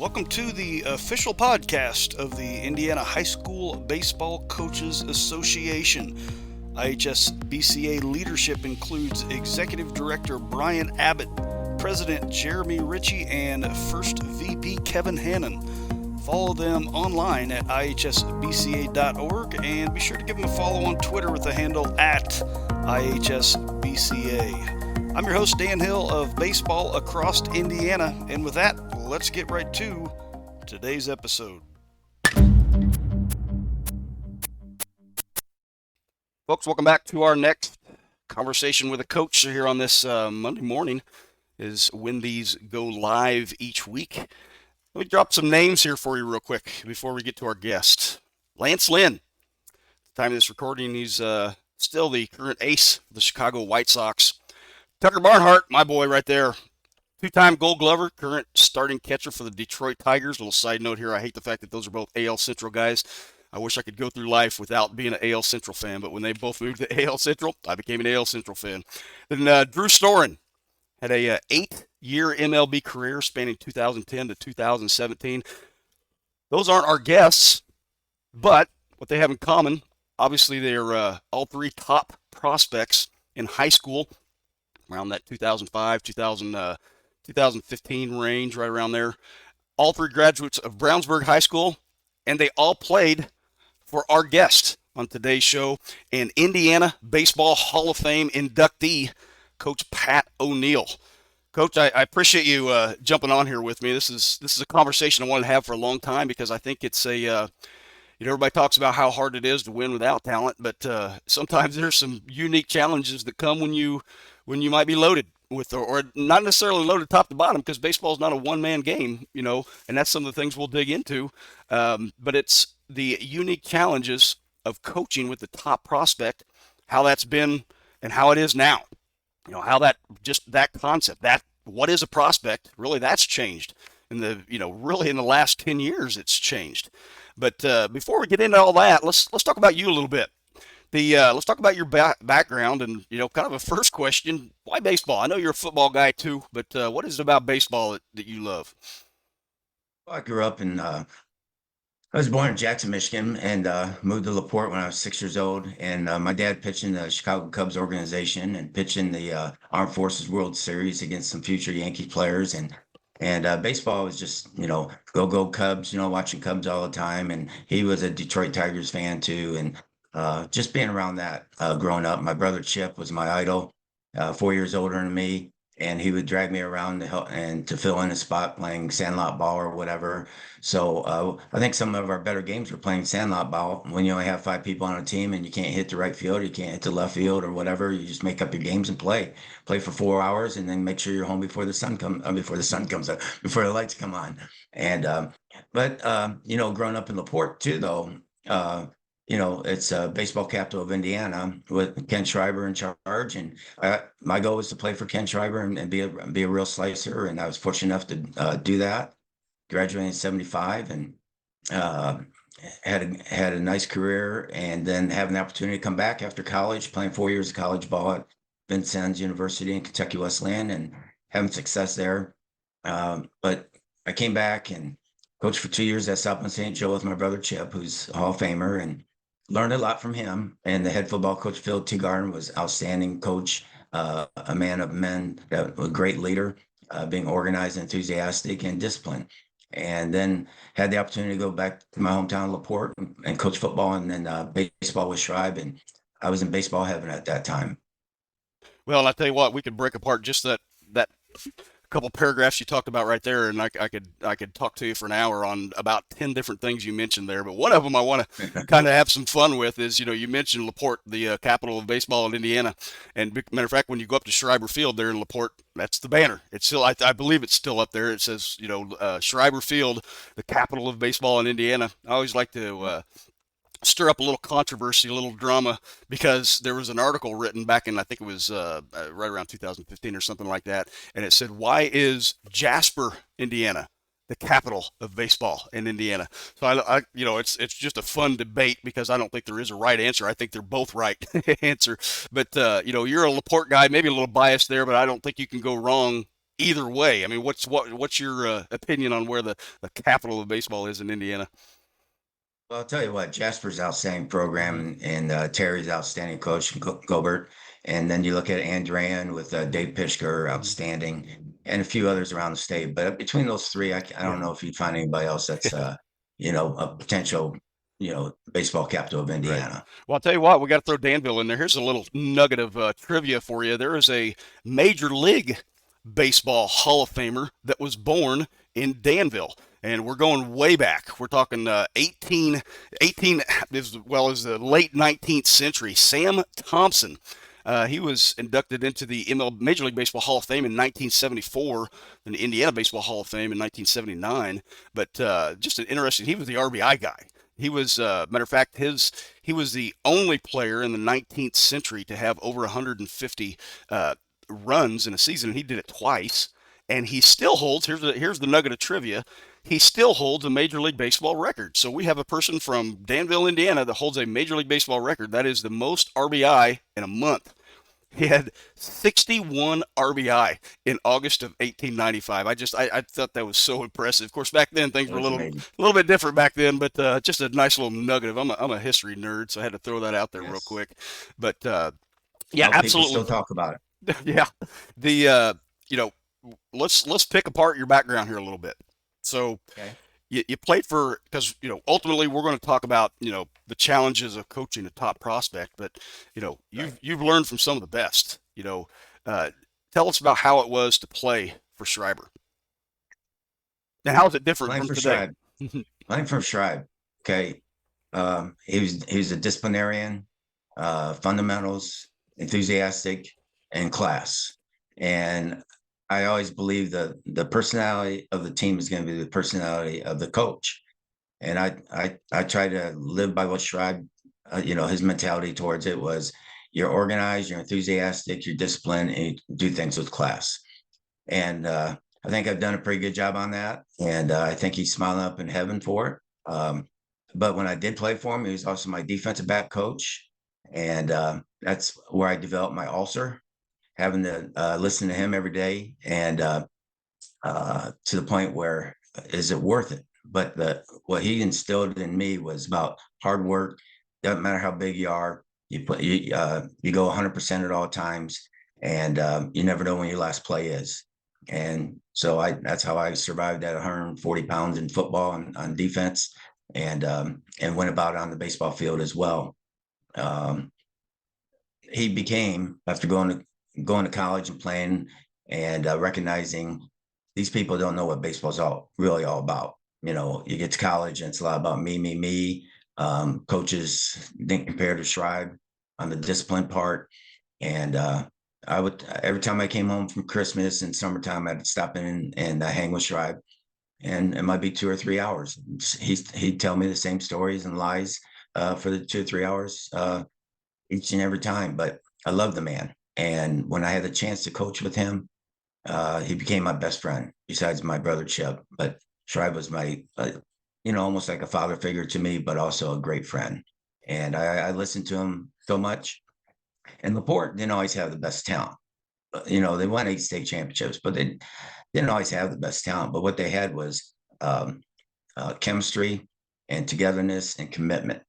Welcome to the official podcast of the Indiana High School Baseball Coaches Association. IHSBCA leadership includes Executive Director Brian Abbott, President Jeremy Ritchie, and First VP Kevin Hannon. Follow them online at ihsbca.org and be sure to give them a follow on Twitter with the handle at IHSBCA. I'm your host, Dan Hill of Baseball Across Indiana, and with that, let's get right to today's episode. Folks, welcome back to our next conversation with a coach here on this Monday morning is when these go live each week. Let me drop some names here for you real quick before we get to our guest. Lance Lynn. At the time of this recording, he's still the current ace of the Chicago White Sox. Tucker Barnhart, my boy right there. Two-time Gold Glover, current starting catcher for the Detroit Tigers. A little side note here, I hate the fact that those are both AL Central guys. I wish I could go through life without being an AL Central fan, but when they both moved to AL Central, I became an AL Central fan. Then Drew Storen had a 8-year MLB career spanning 2010 to 2017. Those aren't our guests, but what they have in common, obviously they're all three top prospects in high school, around that 2005, 2015 range, right around there. All three graduates of Brownsburg High School, and they all played for our guest on today's show, and Indiana Baseball Hall of Fame inductee, Coach Pat O'Neill. Coach, I appreciate you jumping on here with me. This is a conversation I wanted to have for a long time because I think it's everybody talks about how hard it is to win without talent, but sometimes there's some unique challenges that come when you might be loaded with, or not necessarily loaded top to bottom, because baseball is not a one-man game, and that's some of the things we'll dig into. But it's the unique challenges of coaching with the top prospect, how that's been and how it is now. How that concept, that what is a prospect, really that's changed really in the last 10 years it's changed. But before we get into all that, let's talk about you a little bit. Let's talk about your background and, kind of a first question, why baseball? I know you're a football guy too, but what is it about baseball that you love? Well, I grew up I was born in Jackson, Michigan, and moved to LaPorte when I was 6 years old. And my dad pitched in the Chicago Cubs organization and pitched in the Armed Forces World Series against some future Yankee players. And baseball was just, go Cubs, watching Cubs all the time. And he was a Detroit Tigers fan too. And just being around that growing up. My brother Chip was my idol, 4 years older than me, and he would drag me around to help and to fill in a spot playing sandlot ball or whatever. So I think some of our better games were playing sandlot ball when you only have 5 people on a team and you can't hit the right field, you can't hit the left field or whatever. You just make up your games and play for 4 hours, and then make sure you're home before the sun comes up, before the lights come on. And growing up in LaPorte too, though. It's a baseball capital of Indiana with Ken Schreiber in charge, and my goal was to play for Ken Schreiber and be a real slicer, and I was fortunate enough to do that. Graduated in '75 and had a nice career, and then having the opportunity to come back after college, playing 4 years of college ball at Vincennes University in Kentucky Wesleyan, and having success there. But I came back and coached for 2 years at South Bend St. Joe with my brother Chip, who's a Hall of Famer, and learned a lot from him. And the head football coach, Phil Teagarden, was outstanding coach, a man of men, a great leader, being organized, enthusiastic, and disciplined. And then had the opportunity to go back to my hometown, LaPorte, and coach football and then baseball with Schreiber. And I was in baseball heaven at that time. Well, I tell you what, we could break apart just that couple paragraphs you talked about right there, and I could talk to you for an hour on about 10 different things you mentioned there. But one of them I want to kind of have some fun with is, you mentioned LaPorte, the capital of baseball in Indiana. And matter of fact, when you go up to Schreiber Field there in LaPorte, that's the banner. It's still, I believe it's still up there. It says, Schreiber Field, the capital of baseball in Indiana. I always like to stir up a little controversy, a little drama, because there was an article written back in, I think it was right around 2015 or something like that, and it said, why is Jasper, Indiana, the capital of baseball in Indiana? So it's just a fun debate because I don't think there is a right answer. I think they're both right answer. But you're a LaPorte guy, maybe a little biased there, but I don't think you can go wrong either way. I mean, what's your opinion on where the capital of baseball is in Indiana? Well, I'll tell you what, Jasper's outstanding Mm-hmm. program and Terry's outstanding coach, Gobert. And then you look at Andran with Dave Pishker, Mm-hmm. outstanding, and a few others around the state. But between those three, I Yeah. don't know if you'd find anybody else that's, a potential, baseball capital of Right. Indiana. Well, I'll tell you what, we got to throw Danville in there. Here's a little nugget of trivia for you. There is a Major League Baseball Hall of Famer that was born in Danville. And we're going way back. We're talking 18 as well as the late 19th century. Sam Thompson. He was inducted into the Major League Baseball Hall of Fame in 1974, and the Indiana Baseball Hall of Fame in 1979. But just an interesting, he was the RBI guy. He was, matter of fact, he was the only player in the 19th century to have over 150 runs in a season, and he did it twice. And he still holds. Here's the nugget of trivia. He still holds a Major League Baseball record. So we have a person from Danville, Indiana, that holds a Major League Baseball record. That is the most RBI in a month. He had 61 RBI in August of 1895. I thought that was so impressive. Of course, back then things were a That's little amazing. bit different back then, but just a nice little nugget of I'm a history nerd, so I had to throw that out there real Yes. quick. But yeah, Well, people absolutely, still talk about it. yeah. The you know, let's pick apart your background here a little bit. So Okay. you played for, because ultimately we're going to talk about the challenges of coaching a top prospect, but Right. you've learned from some of the best. Uh, Tell us about how it was to play for Schreiber, and how is it different Playing from for today? Schreiber. Playing for Schreiber. Okay. He was a disciplinarian, fundamentals, enthusiastic, and class. And I always believe that the personality of the team is going to be the personality of the coach. And I try to live by what Schreiber, his mentality towards it was: you're organized, you're enthusiastic, you're disciplined, and you do things with class. And I think I've done a pretty good job on that. And I think he's smiling up in heaven for it. But when I did play for him, he was also my defensive back coach. And that's where I developed my ulcer, having to listen to him every day. And to the point where, is it worth it? But what he instilled in me was about hard work. Doesn't matter how big you are, you go 100% at all times, and you never know when your last play is. And so that's how I survived at 140 pounds in football and on defense, and went about on the baseball field as well. Um, he became, after going to college and playing, and recognizing these people don't know what baseball's all about. You get to college and it's a lot about me, me, me. Coaches didn't compare to Schreiber on the discipline part. And I would, every time I came home from Christmas and summertime, I'd stop in and hang with Schreiber, and it might be 2 or 3 hours. He'd tell me the same stories and lies for the 2 or 3 hours each and every time. But I love the man. And when I had the chance to coach with him, he became my best friend besides my brother Chip. But Schreiber was my, almost like a father figure to me, but also a great friend. And I listened to him so much. And LaPorte didn't always have the best talent. They won 8 state championships, but they didn't always have the best talent. But what they had was chemistry and togetherness and commitment.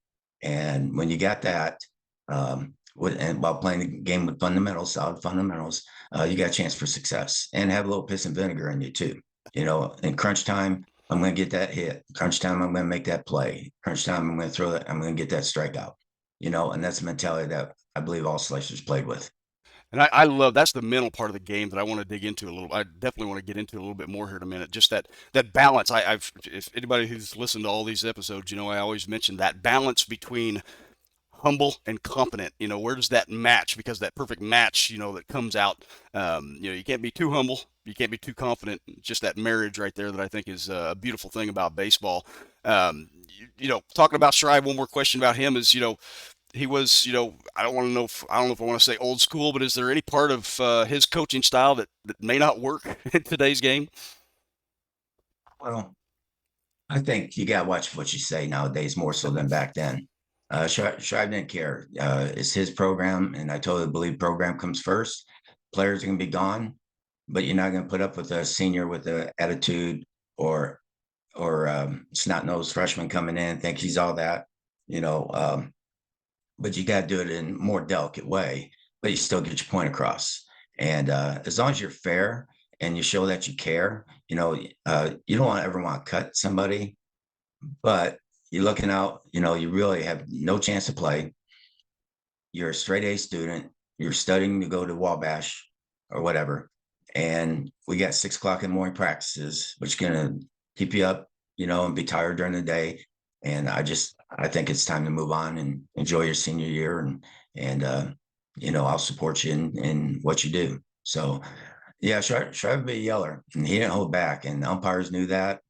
And when you got that, and while playing the game with fundamentals, solid fundamentals, you got a chance for success, and have a little piss and vinegar in you too. In crunch time, I'm going to get that hit. Crunch time, I'm going to make that play. Crunch time, I'm going to throw that. I'm going to get that strikeout. And that's the mentality that I believe all Slicers played with. And I love, that's the mental part of the game that I want to dig into a little. I definitely want to get into a little bit more here in a minute. Just that balance. I've If anybody who's listened to all these episodes, I always mention that balance between humble and confident. Where does that match? Because that perfect match, that comes out. You can't be too humble, you can't be too confident. Just that marriage right there that I think is a beautiful thing about baseball. Talking about Schreiber, one more question about him is, he was, I don't know if I want to say old school, but is there any part of his coaching style that may not work in today's game? Well, I think you got to watch what you say nowadays more so than back then. Schreiber didn't care. It's his program, and I totally believe program comes first. Players are going to be gone. but you're not going to put up with a senior with an attitude or snot-nosed freshman coming in and think he's all that, you know. But you got to do it in a more delicate way, but you still get your point across. And as long as you're fair and you show that you care, you know, you don't ever want to cut somebody, but you're looking out, you know, you really have no chance to play. You're a straight A student, you're studying to go to Wabash or whatever. And we got 6 o'clock in the morning practices, which is going to keep you up, you know, and be tired during the day. And I think it's time to move on and enjoy your senior year. And you know, I'll support you in what you do. So, yeah, Schreiber be a yeller, and he didn't hold back. And the umpires knew that.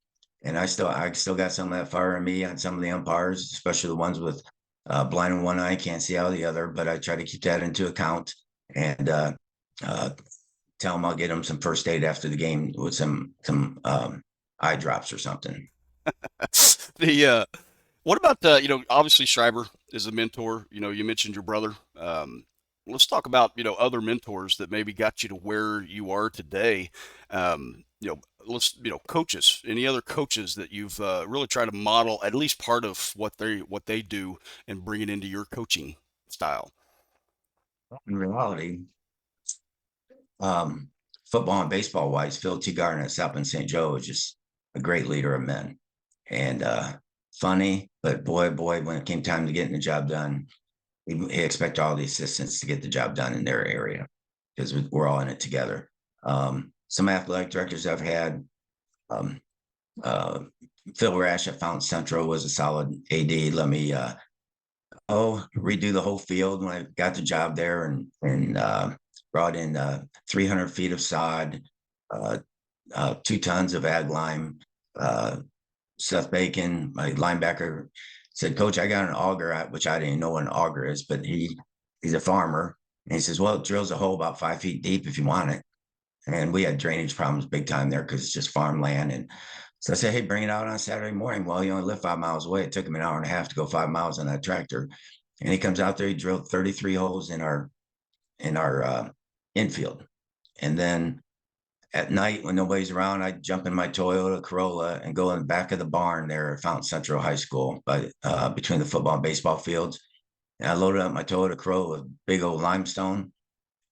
And I still got some of that fire in me on some of the umpires, especially the ones with blind in one eye, can't see out of the other. But I try to keep that into account and tell them I'll get them some first aid after the game with some eye drops or something. The what about you know, obviously Schreiber is a mentor. You know, you mentioned your brother. Let's talk about, you know, other mentors that maybe got you to where you are today. You know, you know, coaches. Any other coaches that you've really tried to model at least part of what they do and bring it into your coaching style? In reality, um, football and baseball wise, Phil T. Gardner at South Bend St. Joe is just a great leader of men and funny, but boy, when it came time to getting the job done, he expected all the assistants to get the job done in their area because we're all in it together. Some athletic directors I've had, um, uh, Phil Rash at Fountain Central was a solid AD. Let me redo the whole field when I got the job there, and brought in 300 feet of sod, uh, 2 tons of ag lime. Seth Bacon, my linebacker, said, "Coach, I got an auger," which I didn't know what an auger is, but he's a farmer, and he says, "Well, it drills a hole about 5 feet deep if you want it." And we had drainage problems big time there because it's just farmland. And so I said, "Hey, bring it out on Saturday morning." Well, you only live 5 miles away. It took him an hour and a half to go 5 miles on that tractor. And he comes out there, he drilled 33 holes in our infield. And then at night when nobody's around, I jump in my Toyota Corolla and go in the back of the barn there at Fountain Central High School, but between the football and baseball fields. And I loaded up my Toyota Corolla with big old limestone,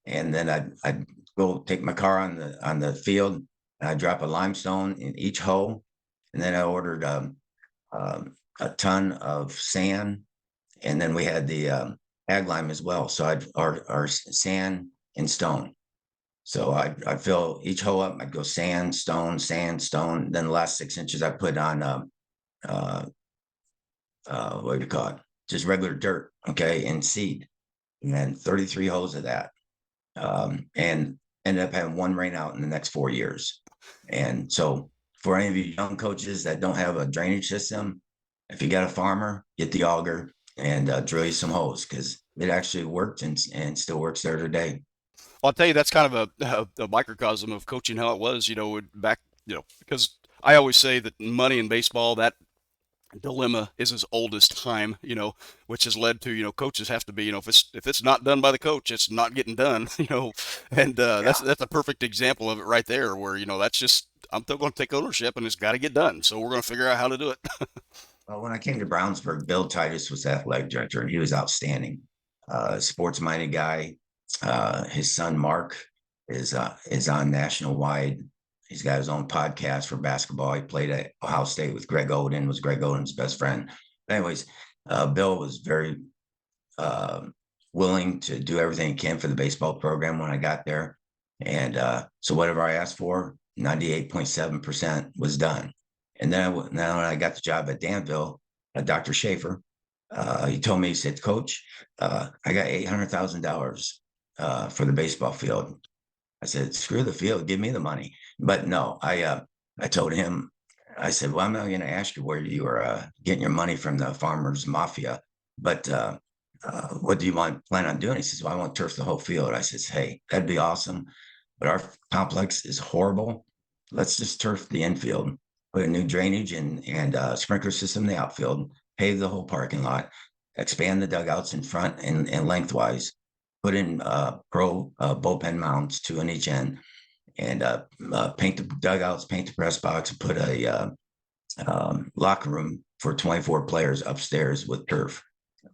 and then I'd go take my car on the field, and I drop a limestone in each hole, and then I ordered a ton of sand, and then we had the ag lime as well. So our sand and stone. So I'd fill each hole up. I'd go sand, stone, sand, stone. Then the last 6 inches I put on what do you call it? Just regular dirt, okay, and seed. And then 33 holes of that. And ended up having one rain out in the next 4 years. And so for any of you young coaches that don't have a drainage system, if you got a farmer, get the auger and drill you some holes because it actually worked and still works there today. Well, I'll tell you, that's kind of a microcosm of coaching how it was, you know, back, you know, because I always say that money in baseball, that dilemma is as old as time, you know, which has led to, you know, coaches have to be, you know, if it's not done by the coach, it's not getting done, you know, and Yeah. that's a perfect example of it right there, where, you know, that's just, I'm still going to take ownership and it's got to get done, so we're going to figure out how to do it. Well, when I came to Brownsburg, Bill Titus was athletic director, and he was outstanding. Sports-minded guy. His son Mark is on national wide. He's got his own podcast for basketball. He played at Ohio State with Greg Oden. Was Greg Oden's best friend. But anyways, Bill was very uh, willing to do everything he can for the baseball program when I got there, and so whatever I asked for, 98.7% was done. And then when I got the job at Danville, Dr. Schaefer, he told me, he said, "Coach, I got $800,000 for the baseball field." I said, "Screw the field, give me the money." But no, I told him, I said, "Well, I'm not going to ask you where you are getting your money from, the farmers mafia, but what do you plan on doing?" He says, "Well, I want to turf the whole field." I says, "Hey, that'd be awesome, but our complex is horrible. Let's just turf the infield, put a new drainage and sprinkler system in the outfield, pave the whole parking lot, expand the dugouts in front and lengthwise, put in pro bullpen mounts, 2 on each end, and paint the dugouts, paint the press box, and put a locker room for 24 players upstairs with turf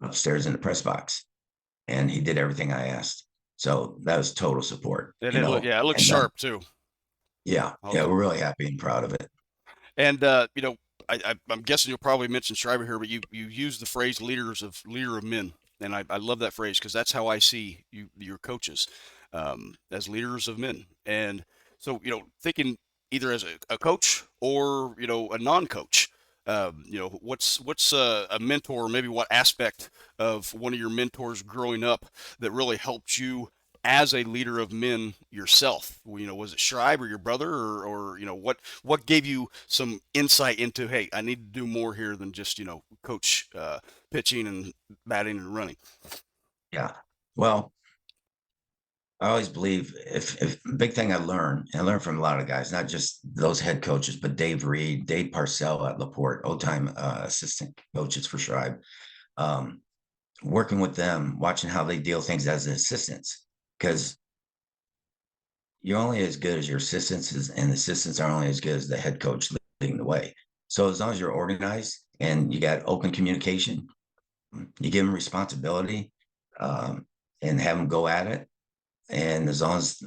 upstairs in the press box. And he did everything I asked. So that was total support, And it looks and sharp too. yeah, Okay. we're really happy and proud of it. And I'm guessing you'll probably mention Schreiber here, but you use the phrase leader of men, and I love that phrase because that's how I see your coaches, as leaders of men. And so thinking either as a coach or a non-coach, what's a mentor, maybe what aspect of one of your mentors growing up that really helped you as a leader of men yourself? Was it Schreiber, your brother, or what gave you some insight into, hey, I need to do more here than just coach pitching and batting and running? Yeah. Well, I always believe if big thing I learned from a lot of guys, not just those head coaches, but Dave Reed, Dave Parcell at LaPorte, old time assistant coaches for Schreiber. Um, Working with them, watching how they deal things as assistants, because you're only as good as your assistants, and assistants are only as good as the head coach leading the way. So as long as you're organized and you got open communication, you give them responsibility, um, and have them go at it. And as long as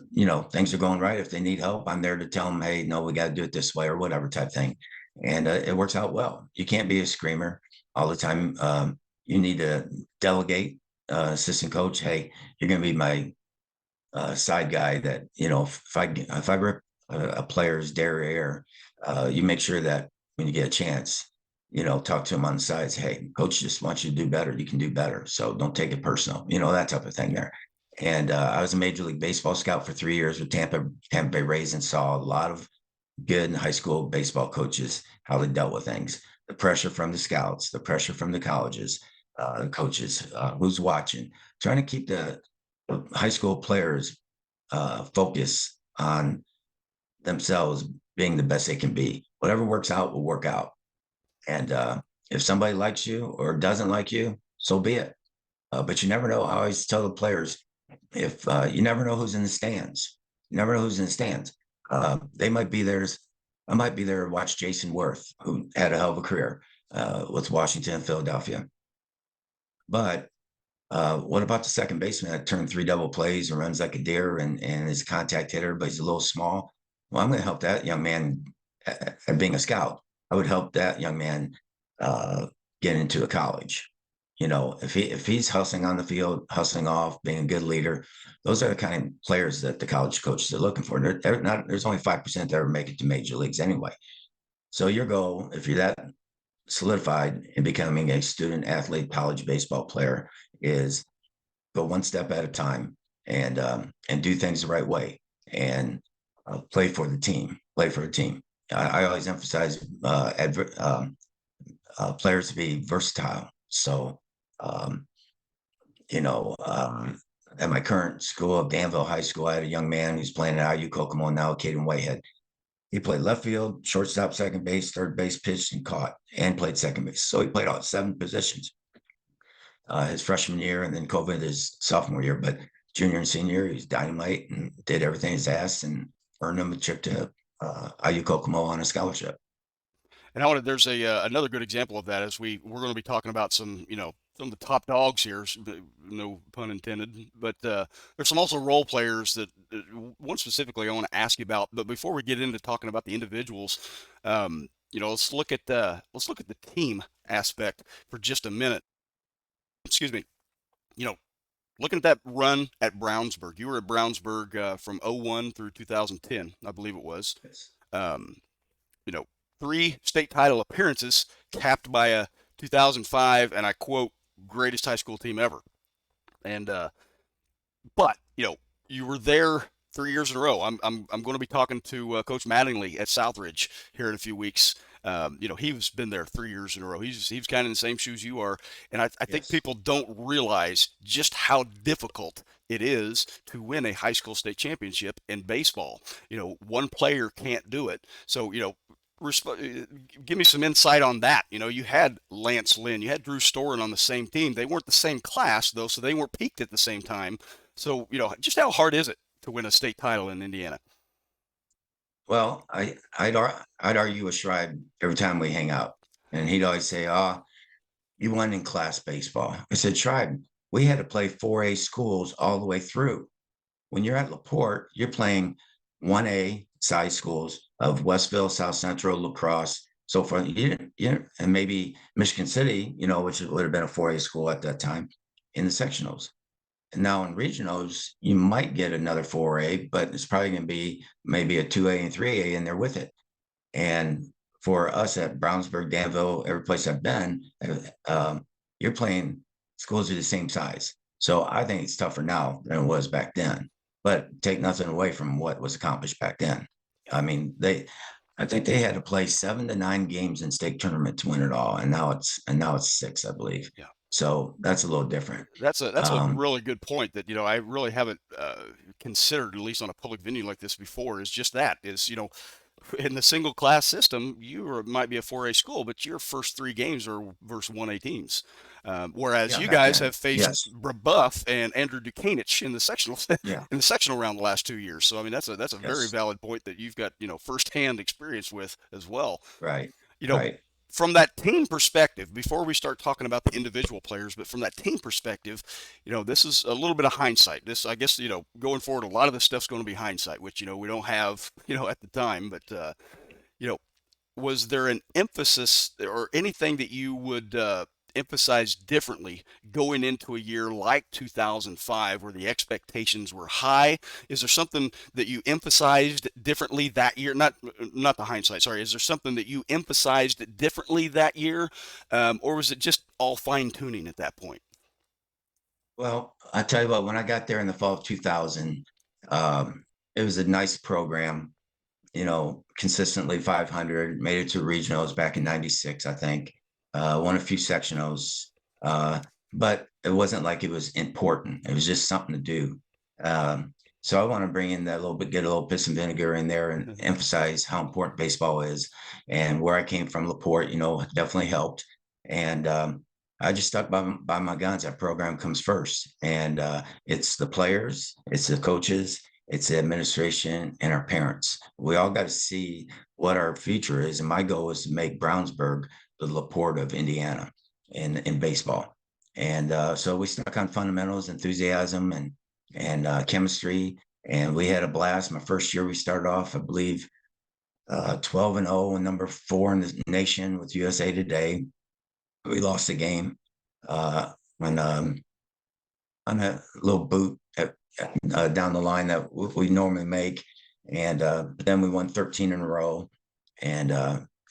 things are going right, if they need help, I'm there to tell them, hey, no, we got to do it this way or whatever type thing. And it works out well. You can't be a screamer all the time. You need to delegate. Assistant coach, hey, you're going to be my side guy. That if I rip a player's derriere, you make sure that when you get a chance, talk to him on the sides. Hey, coach just wants you to do better. You can do better, so don't take it personal. That type of thing there. And I was a Major League Baseball scout for 3 years with Tampa Bay Rays, and saw a lot of good high school baseball coaches, how they dealt with things, the pressure from the scouts, the pressure from the colleges, the coaches, who's watching, trying to keep the high school players focus on themselves being the best they can be. Whatever works out will work out. And if somebody likes you or doesn't like you, so be it. But you never know. I always tell the players, if you never know who's in the stands. You never know who's in the stands. They might be there. I might be there to watch Jason Worth, who had a hell of a career with Washington and Philadelphia. But what about the second baseman that turned 3 double plays and runs like a deer and is a contact hitter, but he's a little small? Well, I'm going to help that young man at being a scout. I would help that young man get into a college. If he's hustling on the field, hustling off, being a good leader, those are the kind of players that the college coaches are looking for. They're not. There's only 5% that ever make it to major leagues anyway. So your goal, if you're that solidified in becoming a student athlete, college baseball player, is go one step at a time and do things the right way and play for the team. Play for the team. I always emphasize players to be versatile. So, um, at my current school, Danville High School, I had a young man who's playing at IU Kokomo now, Caden Whitehead. He played left field, shortstop, second base, third base, pitched and caught, and played second base. So he played all 7 positions his freshman year, and then COVID his sophomore year. But junior and senior year, he was dynamite and did everything he's asked, and earned him a trip to IU Kokomo on a scholarship. And there's another good example of that, as we're going to be talking about some of the top dogs here, no pun intended, but there's some also role players that one specifically I want to ask you about. But before we get into talking about the individuals, let's look at the team aspect for just a minute. Excuse me. You know, Looking at that run at Brownsburg, you were at Brownsburg from '01 through 2010, I believe it was. Um, you know, 3 state title appearances, capped by a 2005, and I quote, greatest high school team ever. And but you were there 3 years in a row. I'm going to be talking to Coach Mattingly at Southridge here in a few weeks. He's been there 3 years in a row. He's kind of in the same shoes you are, and I think Yes. people don't realize just how difficult it is to win a high school state championship in baseball. One player can't do it. So give me some insight on that. You had Lance Lynn, you had Drew Storen on the same team. They weren't the same class though, so they weren't peaked at the same time. So just how hard is it to win a state title in Indiana? Well, I'd argue with Schreiber every time we hang out, and he'd always say, "Oh, you won in class baseball." I said, "Schreiber, we had to play 4A schools all the way through. When you're at LaPorte, you're playing 1A size schools of Westville, South Central, La Crosse, so forth. And maybe Michigan City, which would have been a 4A school at that time, in the sectionals. And now in regionals, you might get another 4A, but it's probably going to be maybe a 2A and 3A in there with it. And for us at Brownsburg, Danville, every place I've been, you're playing schools of the same size. So I think it's tougher now than it was back then. But take nothing away from what was accomplished back then. I mean, I think they had to play 7 to 9 games in state tournament to win it all, and now it's 6, I believe. Yeah. So that's a little different. That's a really good point that I really haven't considered, at least on a public venue like this before. Is just that is in the single class system, might be a 4A school, but your first 3 games are versus 1A teams. Whereas Yeah, you back guys then, have faced yes, Brebeuf and Andrew Dukanich in the sectional yeah, in the sectional round the last 2 years. So I mean that's a very yes, valid point that you've got firsthand experience with as well. right, You know, right. from that team perspective, before we start talking about the individual players, but from that team perspective, this is a little bit of hindsight. This, I guess, going forward, a lot of this stuff's going to be hindsight, which, we don't have, at the time. But, you know, was there an emphasis or anything that you would emphasize differently going into a year like 2005 where the expectations were high? Is there something that you emphasized differently that year? Not the hindsight, sorry. Is there something that you emphasized differently that year, or was it just all fine tuning at that point? Well, I tell you what, when I got there in the fall of 2000, it was a nice program, consistently 500, made it to regionals back in 96, I think, won a few sectionals, uh, but it wasn't like it was important. It was just something to do. So I want to bring in that little bit, get a little piss and vinegar in there and emphasize how important baseball is and where I came from, LaPorte, definitely helped. And I just stuck by my guns. That program comes first. And it's the players, it's the coaches, it's the administration and our parents. We all got to see what our future is. And my goal is to make Brownsburg the LaPorte of Indiana in baseball. And so we stuck on fundamentals, enthusiasm, and chemistry. And we had a blast. My first year, we started off, I believe, 12-0 and number 4 in the nation with USA Today. We lost the game when on a little boot down the line that we normally make. And but then we won 13 in a row and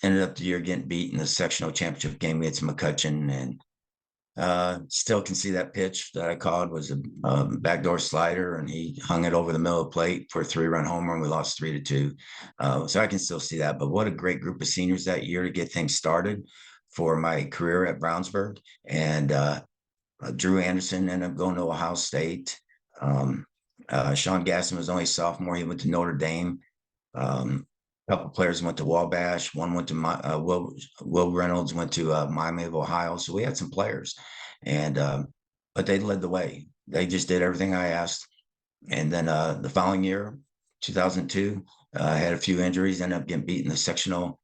ended up the year getting beat in the sectional championship game against McCutcheon. And still can see that pitch that I called was a backdoor slider, and he hung it over the middle of the plate for a 3-run homer, and we lost 3-2. So I can still see that. But what a great group of seniors that year to get things started for my career at Brownsburg. And Drew Anderson ended up going to Ohio State. Sean Gasson was only a sophomore. He went to Notre Dame. A couple of players went to Wabash. One went to Will Reynolds went to Miami of Ohio. So we had some players, and but they led the way. They just did everything I asked. And then the following year, 2002, I had a few injuries. Ended up getting beat in the sectional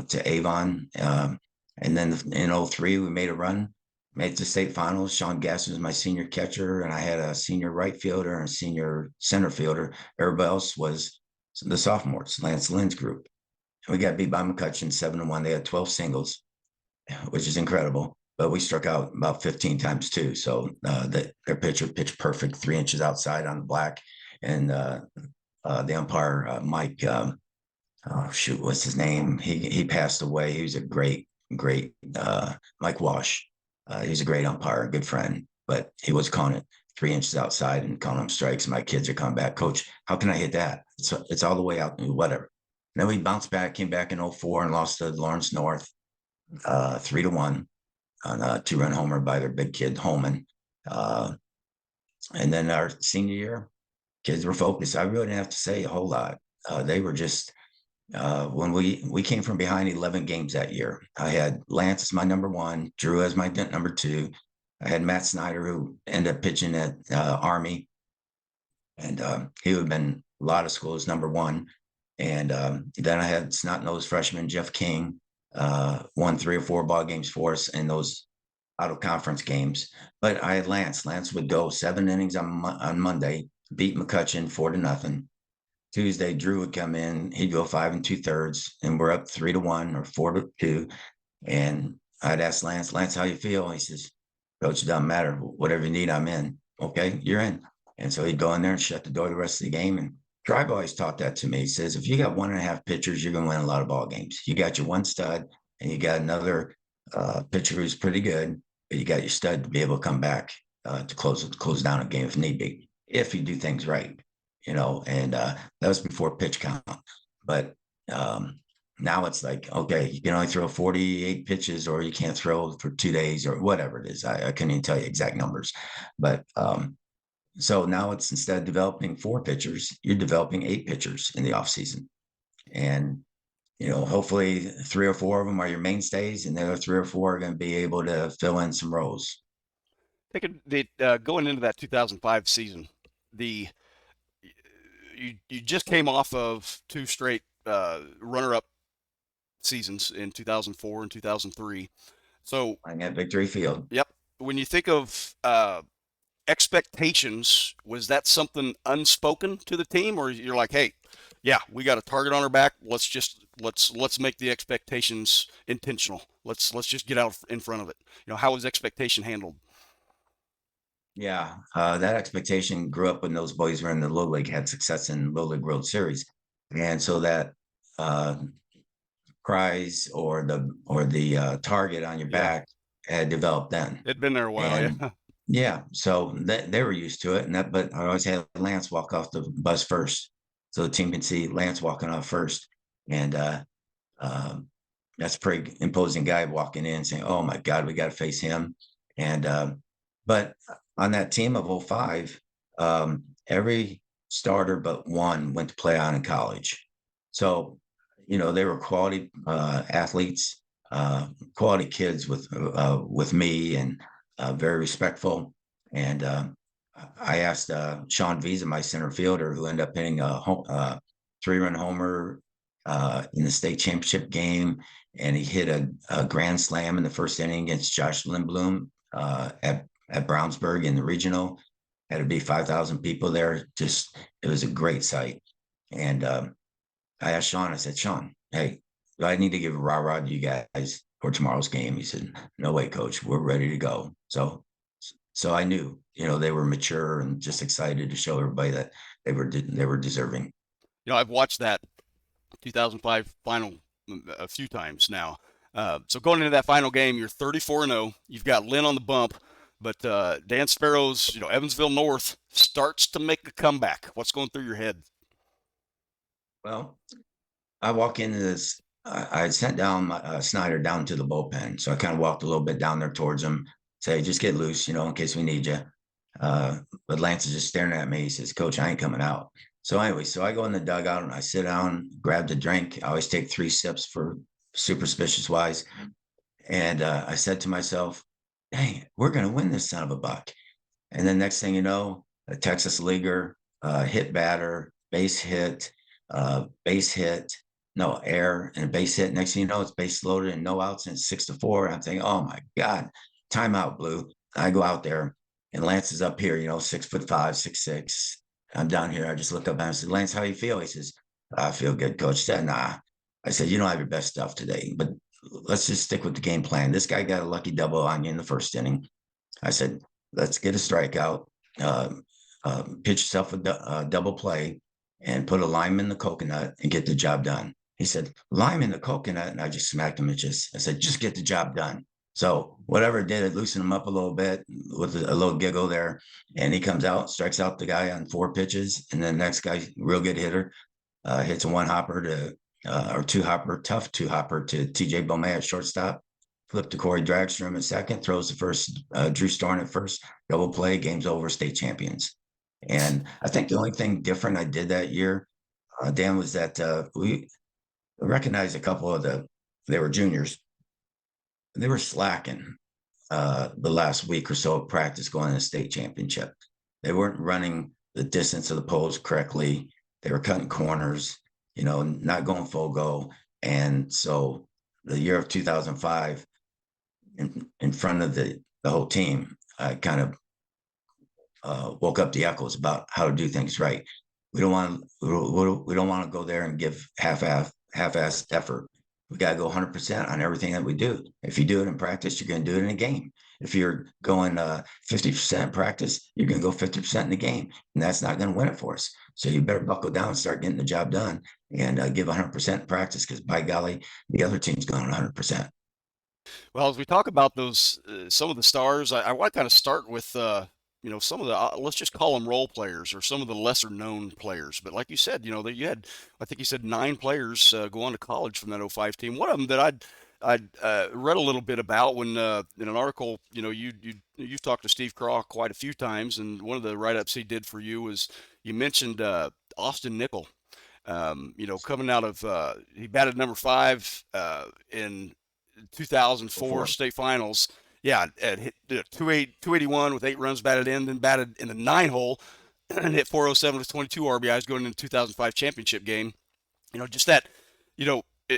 to Avon. And then in 03, we made a run, made it to state finals. Sean Gasson was my senior catcher, and I had a senior right fielder and a senior center fielder. Everybody else was the sophomores, Lance Lynn's group. And we got beat by McCutcheon 7-1. They had 12 singles, which is incredible. But we struck out about 15 times too. So their pitcher pitched perfect, 3 inches outside on the black. And the umpire, Mike, oh shoot, what's his name? He passed away. He was a great Mike Wash. He was a great umpire, a good friend, but he was calling it 3 inches outside and calling them strikes. My kids are coming back, Coach, how can I hit that? It's all the way out, whatever. And then we bounced back, came back in 04 and lost to Lawrence North 3-1 on a 2-run homer by their big kid Holman. And then our senior year, kids were focused. I really didn't have to say a whole lot. They were just when we came from behind 11 games that year. I had Lance as my number 1, Drew as my number 2. I had Matt Snyder, who ended up pitching at Army, and he would have been a lot of schools number 1. And then I had snot-nosed freshman Jeff King, won 3 or 4 ball games for us in those out of conference games. But I had Lance. Lance would go 7 innings on Monday, beat McCutcheon 4-0. Tuesday, Drew would come in. He'd go 5 2/3, and we're up 3-1 or 4-2. And I'd ask Lance, how you feel? He says, Coach, it doesn't matter. Whatever you need, I'm in. Okay, you're in. And so he'd go in there and shut the door the rest of the game. And Tribe always taught that to me. He says, if you got 1.5 pitchers, you're going to win a lot of ball games. You got your one stud, and you got another pitcher who's pretty good, but you got your stud to be able to come back to close down a game if need be, if you do things right, And that was before pitch count. But now it's like, okay, you can only throw 48 pitches, or you can't throw for 2 days, or whatever it is. I couldn't even tell you exact numbers. But so now it's, instead of developing 4 pitchers, you're developing 8 pitchers in the off season. And, hopefully 3 or 4 of them are your mainstays, and the other 3 or 4 are going to be able to fill in some roles. Going into that 2005 season, you just came off of 2 straight runner-up seasons in 2004 and 2003. So playing at Victory Field. Yep. When you think of expectations, was that something unspoken to the team, or you're like, hey, yeah, we got a target on our back. Let's make the expectations intentional. Let's just get out in front of it. How was expectation handled? Yeah, that expectation grew up when those boys were in the Little League, had success in Little League World Series, and so that prize or the target on your back had developed then. It'd been there a while, yeah. So they were used to it, but I always had Lance walk off the bus first, so the team can see Lance walking off first, and that's a pretty imposing guy walking in, saying, "Oh my God, we got to face him." And but on that team of 05, every starter but one went to play on in college. So, they were quality athletes, quality kids with me, and very respectful. And I asked Sean Visa, my center fielder, who ended up hitting a 3-run homer in the state championship game, and he hit a grand slam in the first inning against Josh Lindblom at Brownsburg in the regional. Had to be 5,000 people there. It was a great sight. And I asked Sean, I said, Sean, hey, do I need to give a rah-rah to you guys for tomorrow's game? He said, no way, coach, we're ready to go. So I knew, they were mature and just excited to show everybody that they were deserving. I've watched that 2005 final a few times now. So going into that final game, you're 34-0. You've got Lynn on the bump, but Dan Sparrow's, Evansville North starts to make a comeback. What's going through your head? Well, I walk into this. I sent down Snyder down to the bullpen, so I kind of walked a little bit down there towards him, say, just get loose, in case we need you. But Lance is just staring at me. He says, Coach, I ain't coming out. So anyway, I go in the dugout and I sit down, grab the drink. I always take 3 sips for superstitious wise. And I said to myself, dang, we're going to win this son of a buck. And then next thing you know, a Texas leaguer, hit batter, base hit, no error, and a base hit. Next thing you know, it's base loaded and no outs, and it's 6-4. I'm thinking, oh my God, timeout, Blue. I go out there and Lance is up here, 6'5", 6'6". I'm down here. I just look up and I said, Lance, how you feel? He says, I feel good, coach. I said, nah. I said, you don't have your best stuff today, but let's just stick with the game plan. This guy got a lucky double on you in the first inning. I said, let's get a strikeout, pitch yourself a double play, and put a lime in the coconut and get the job done. He said, lime in the coconut, and I just smacked him. I said, just get the job done. So whatever it did, it loosened him up a little bit with a little giggle there. And he comes out, strikes out the guy on 4 pitches. And then the next guy, real good hitter, hits a 1-hopper or 2-hopper, tough 2-hopper to TJ Bomay at shortstop. Flip to Corey Dragstrom at second, throws the first, Drew Storn at first, double play, game's over, state champions. And I think the only thing different I did that year, Dan, was that we recognized a couple of they were juniors. They were slacking the last week or so of practice going to the state championship. They weren't running the distance of the poles correctly. They were cutting corners. not going full go. And so the year of 2005, in front of the whole team, I kind of woke up the echoes about how to do things right. We don't want to go there and give half-assed effort. We got to go 100% on everything that we do. If you do it in practice, you're going to do it in a game. If you're going 50% in practice, you're going to go 50% in the game, and that's not going to win it for us. So you better buckle down and start getting the job done, and give 100% in practice, because by golly, the other team's going 100%. Well, as we talk about those, some of the stars, I want to kind of start with, some of the, let's just call them role players or some of the lesser known players. But like you said, that you had, I think you said 9 players go on to college from that '05 team. One of them that I'd read a little bit about when in an article, you've talked to Steve Craw quite a few times, and one of the write-ups he did for you was you mentioned Austin Nickel. Coming out of he batted number 5 in 2004 Before, state finals. Yeah, hit 281 with 8 runs batted in, then batted in the 9 hole and hit 407 with 22 RBIs going into the 2005 championship game. Just that,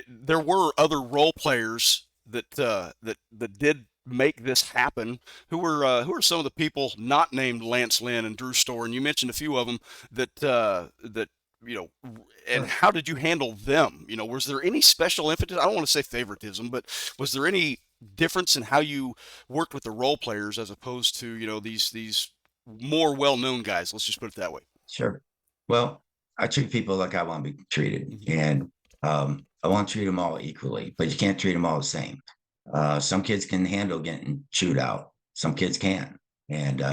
there were other role players that did make this happen. Who are some of the people not named Lance Lynn and Drew Store? And you mentioned a few of them that you know, and sure. how did you handle them? Was there any special emphasis? I don't want to say favoritism, but was there any difference in how you worked with the role players as opposed to, these more well-known guys? Let's just put it that way. Sure. Well, I treat people like I want to be treated, Mhm. and I want to treat them all equally, but you can't treat them all the same. Some kids can handle getting chewed out. Some kids can't, and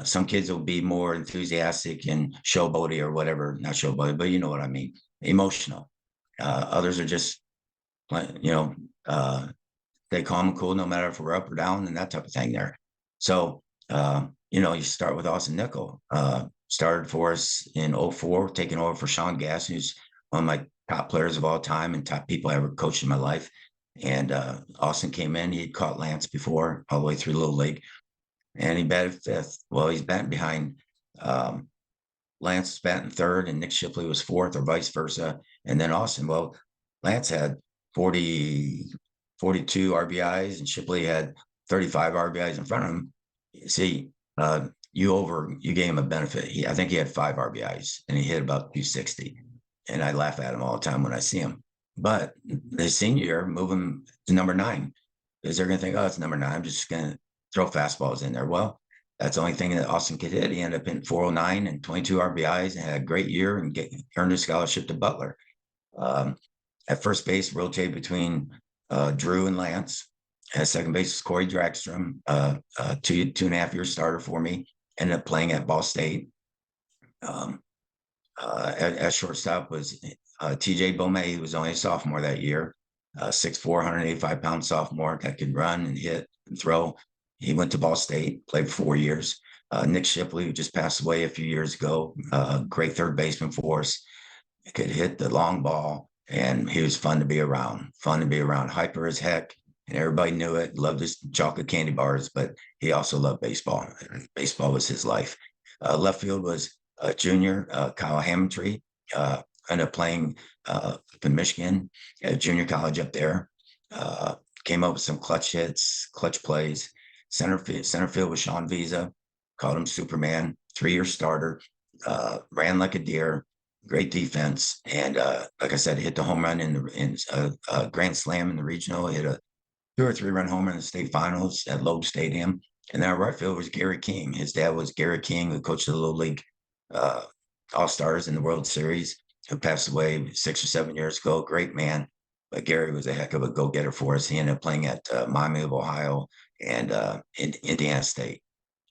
some kids will be more enthusiastic and showboaty or whatever. Not showboaty, but you know what I mean. Emotional. Others are just, you know, uh, they calm and cool no matter if we're up or down and that type of thing there. So, you start with Austin Nickel. Started for us in '04, taking over for Sean Gass, who's one of my top players of all time and top people I ever coached in my life. And Austin came in, he'd caught Lance before, all the way through Little League, and he batted 5th. Well, he's batting behind um, Lance was batting 3rd, and Nick Shipley was 4th, or vice versa. And then Austin, well, Lance had 40, 42 RBIs, and Shipley had 35 RBIs in front of him. See, you gave him a benefit. I think he had 5 RBIs, and he hit about 260. And I laugh at him all the time when I see him. But the senior year, move him to number 9, because they're going to think, oh, it's number 9. I'm just going to throw fastballs in there. Well, that's the only thing that Austin could hit. He ended up in 409 and 22 RBIs and had a great year and earned a scholarship to Butler. Um, at first base, rotated between Drew and Lance. At second base was Corey Dragstrom, 2.5 year starter for me. Ended up playing at Ball State. Um, at shortstop was TJ Bomay, who was only a sophomore that year, 6'4", 185-pound sophomore that could run and hit and throw. He went to Ball State, played for 4 years. Nick Shipley, who just passed away a few years ago, great third baseman for us. He could hit the long ball, and he was fun to be around. Hyper as heck, and everybody knew it. Loved his chocolate candy bars, but he also loved baseball. Baseball was his life. Left field was junior Kyle Hammontree. Ended up playing up in Michigan at junior college up there. Came up with some clutch hits, clutch plays. Center field was Sean Visa. Called him Superman. 3-year starter. Ran like a deer. Great defense, and like I said, hit the home run in Grand Slam in the regional. Hit a 2 or 3 run homer in the state finals at Loeb Stadium. And then our right field was Gary King. His dad was Gary King, who coached the Little League uh, All Stars in the World Series, who passed away 6 or 7 years ago. Great man, but Gary was a heck of a go getter for us. He ended up playing at Miami of Ohio and in Indiana State.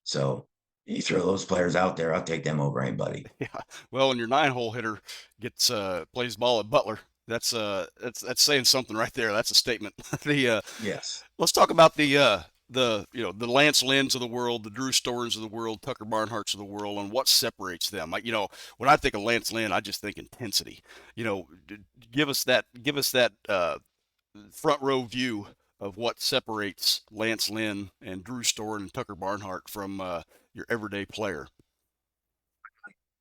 So you throw those players out there, I'll take them over anybody. Yeah. Well, when your 9 hole hitter gets plays ball at Butler, that's saying something right there. That's a statement. the Yes. Let's talk about the Lance Lynn's of the world, the Drew Storms of the world, Tucker Barnharts of the world, and what separates them. When I think of Lance Lynn, I just think intensity. Give us that front row view of what separates Lance Lynn and Drew Storm and Tucker Barnhart from your everyday player.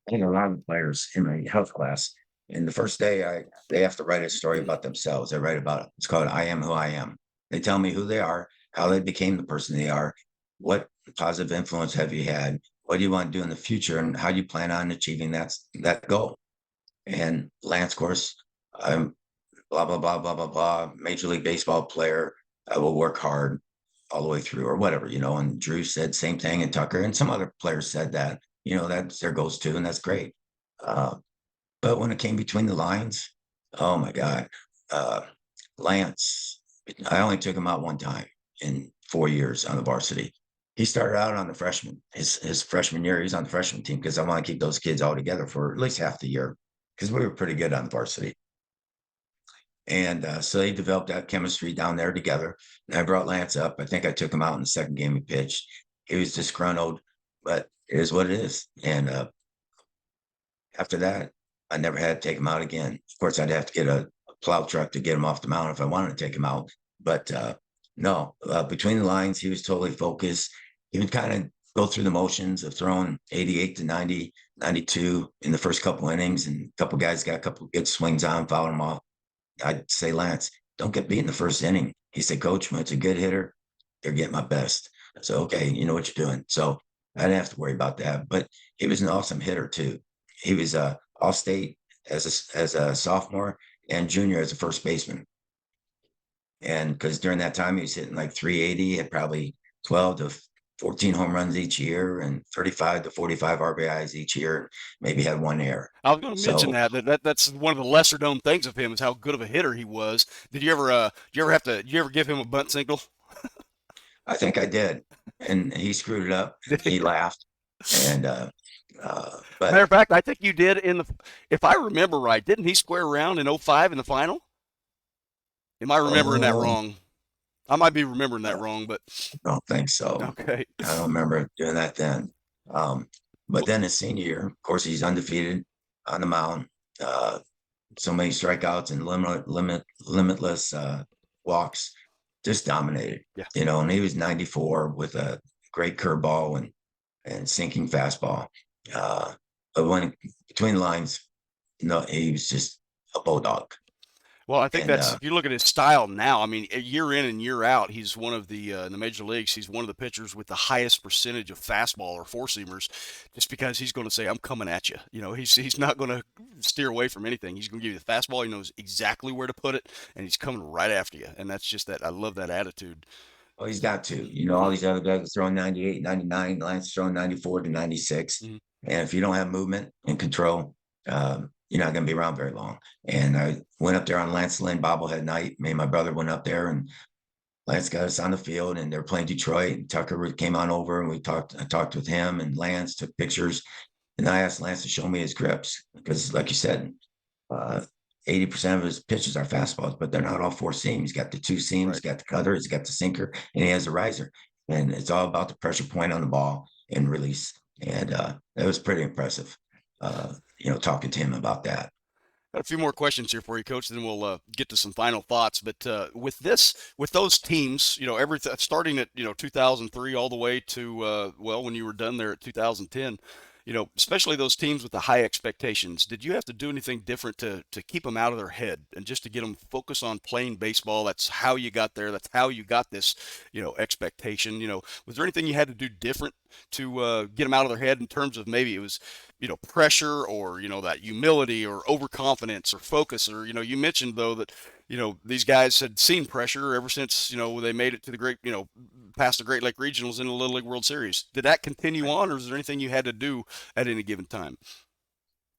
I had a lot of players in my health class. And the first day, they have to write a story about themselves. They write about it's called "I Am Who I Am." They tell me who they are, how they became the person they are, what positive influence have you had, what do you want to do in the future, and how do you plan on achieving that goal. And Lance, of course, I'm blah blah blah blah blah blah, Major League Baseball player. I will work hard all the way through, or whatever, And Drew said same thing, and Tucker and some other players said that. That's their goals too, and that's great. Uh, but when it came between the lines, oh my God, uh, Lance, I only took him out one time in 4 years on the varsity. He started out on the freshman, his freshman year. He's on the freshman team because I want to keep those kids all together for at least half the year because we were pretty good on the varsity. And so they developed that chemistry down there together. And I brought Lance up. I think I took him out in the second game he pitched. He was disgruntled, but it is what it is. And after that, I never had to take him out again. Of course, I'd have to get a plow truck to get him off the mound if I wanted to take him out. But no, between the lines, he was totally focused. He would kind of go through the motions of throwing 88 to 90, 92 in the first couple innings. And a couple guys got a couple good swings on, fouled him off. I'd say, Lance, don't get beat in the first inning. He said, Coach, when it's a good hitter, they're getting my best. So, okay, you know what you're doing. So I didn't have to worry about that. But he was an awesome hitter, too. He was all-state as a sophomore and junior as a first baseman. And because during that time, he was hitting like 380, had probably 12 to 14 home runs each year and 35 to 45 RBIs each year, maybe had one error. I was going to mention So that's one of the lesser known things of him is how good of a hitter he was. Did you ever give him a bunt signal? I think I did. And he screwed it up. He laughed. And Matter but of fact, I think you did if I remember right, didn't he square around in 05 in the final? Am I remembering that oh, wrong? I might be remembering that I wrong, but don't think so. okay. I don't remember doing that then. Um, but then his senior year, of course, he's undefeated on the mound. Uh, so many strikeouts and limitless walks, just dominated. Yeah. And he was 94 with a great curveball and sinking fastball. But when between the lines, no, he was just a bulldog. Well, I think And that's if you look at his style now. I mean, year in and year out, he's one of the in the major leagues. He's one of the pitchers with the highest percentage of fastball or four seamers, just because he's going to say, "I'm coming at you." He's not going to steer away from anything. He's going to give you the fastball. He knows exactly where to put it, and he's coming right after you. And that's just that. I love that attitude. well, he's got to. All Hmm. these other guys are throwing 98, 99, Lance throwing 94 to 96. Hmm. And if you don't have movement and control, you're not going to be around very long. And I went up there on Lance Lynn bobblehead night. Me and my brother went up there, and Lance got us on the field, and they're playing Detroit. And Tucker came on over, and I talked with him, and Lance took pictures. And I asked Lance to show me his grips because, like you said, uh, 80% of his pitches are fastballs, but they're not all four seam. He's got the two seams, Right. he's got the cutter, he's got the sinker, and he has a riser. And it's all about the pressure point on the ball and release. And that was pretty impressive, talking to him about that. Got a few more questions here for you, Coach. Then we'll get to some final thoughts. But with those teams, starting at 2003 all the way to when you were done there at 2010, especially those teams with the high expectations. Did you have to do anything different to keep them out of their head and just to get them focused on playing baseball? That's how you got there. That's how you got this expectation. Was there anything you had to do different to get them out of their head in terms of maybe it was pressure or that humility or overconfidence or focus, or you mentioned though that these guys had seen pressure ever since they made it to the great past the Great Lake Regionals in the Little League World Series. Did that continue on, or is there anything you had to do at any given time?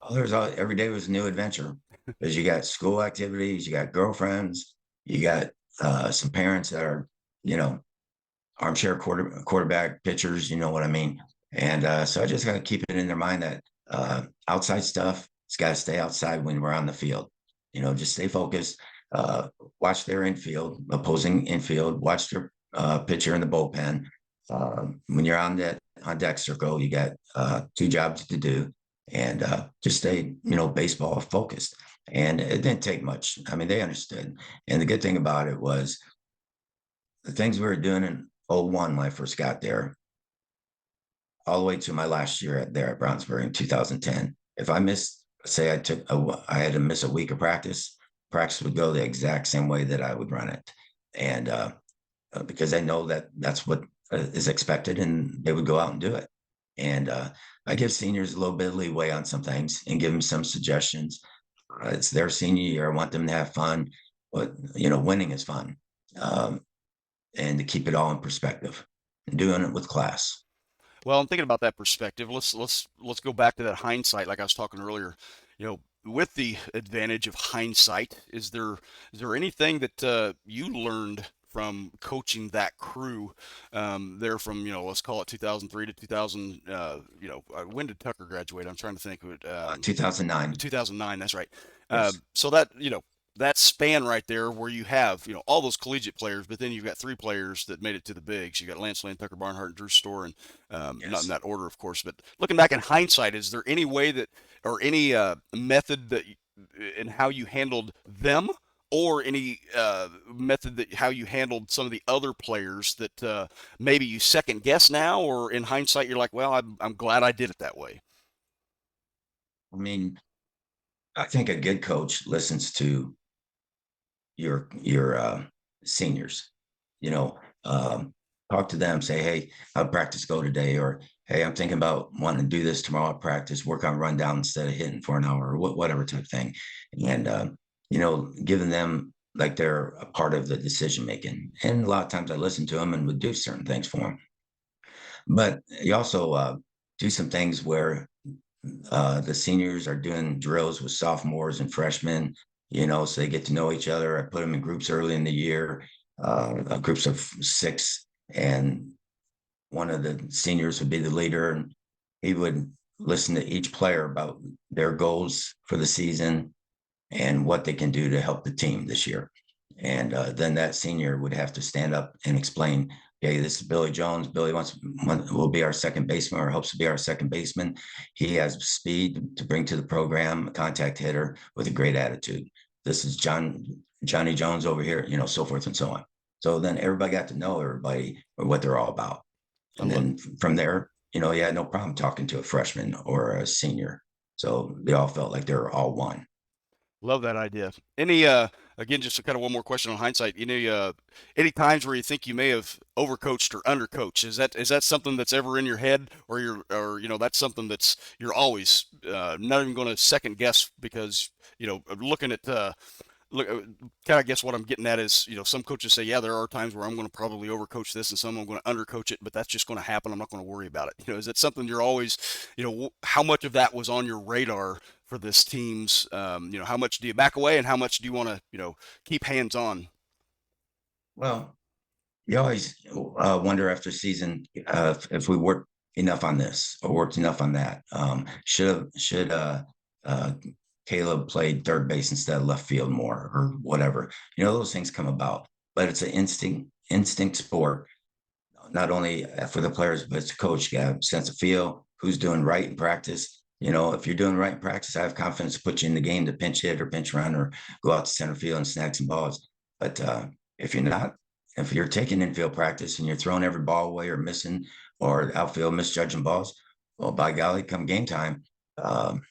Oh, every day was a new adventure because you got school activities, you got girlfriends, you got some parents that are, you know, armchair quarterback pitchers, you know what I mean? And so I just got to keep it in their mind that outside stuff, it's got to stay outside when we're on the field. Just stay focused, watch their infield, opposing infield, watch their pitcher in the bullpen. When you're on deck circle, you got two jobs to do, and just stay, baseball focused. And it didn't take much. I mean, they understood. And the good thing about it was the things we were doing in '01 when I first got there, all the way to my last year there at Brownsburg in 2010. If I missed say I had to miss a week of practice, practice would go the exact same way that I would run it. And because they know that that's what is expected, and they would go out and do it. And I give seniors a little bit of leeway on some things and give them some suggestions. It's their senior year. I want them to have fun, but winning is fun. And to keep it all in perspective, and doing it with class. Well, I'm thinking about that perspective. Let's go back to that hindsight, like I was talking earlier. With the advantage of hindsight, is there anything that you learned from coaching that crew there from let's call it 2003 to 2000? When did Tucker graduate? I'm trying to think. 2009. 2009. That's right. Yes. So that span right there where you have, all those collegiate players, but then you've got three players that made it to the bigs. You got Lance Lynn, Tucker Barnhart, and Drew Store, and not in Yes. that order, of course. But looking back in hindsight, is there any way that, or any method that, in how you handled them, or any method that how you handled some of the other players that maybe you second guess now, or in hindsight you're like, well, I'm glad I did it that way. I mean, I think a good coach listens to your seniors. You know, talk to them. Say, hey, how'd practice go today? Or hey, I'm thinking about wanting to do this tomorrow at practice. Work on rundown instead of hitting for an hour, or whatever type of thing. And giving them like they're a part of the decision making. And a lot of times I listen to them and would do certain things for them. But you also do some things where the seniors are doing drills with sophomores and freshmen, so they get to know each other. I put them in groups early in the year, groups of 6, and one of the seniors would be the leader, and he would listen to each player about their goals for the season and what they can do to help the team this year. And then that senior would have to stand up and explain, okay, this is Billy Jones. Billy will be our second baseman, or hopes to be our second baseman. He has speed to bring to the program, a contact hitter with a great attitude. This is Johnny Jones over here, so forth and so on. So then everybody got to know everybody or what they're all about. I And love then from there, you had no problem talking to a freshman or a senior. So they all felt like they were all one. Love that idea. Any again, just kind of one more question on hindsight. Any times where you think you may have overcoached or undercoached? Is that something that's ever in your head, or that's something that's you're always not even going to second guess because looking at look, kind of guess what I'm getting at is, some coaches say, yeah, there are times where I'm going to probably overcoach this and some I'm going to undercoach it, but that's just going to happen. I'm not going to worry about it. Is it something you're always, how much of that was on your radar for this team's, how much do you back away and how much do you want to, keep hands on? Well, you always wonder after season if we worked enough on this or worked enough on that. Should uh, Caleb played third base instead of left field more, or whatever. Those things come about, but it's an instinct sport. Not only for the players, but it's a coach. You got a sense of feel. Who's doing right in practice? If you're doing right in practice, I have confidence to put you in the game to pinch hit or pinch run or go out to center field and snag some balls. But if you're not, if you're taking infield practice and you're throwing every ball away or missing, or outfield misjudging balls, well, by golly, come game time, um,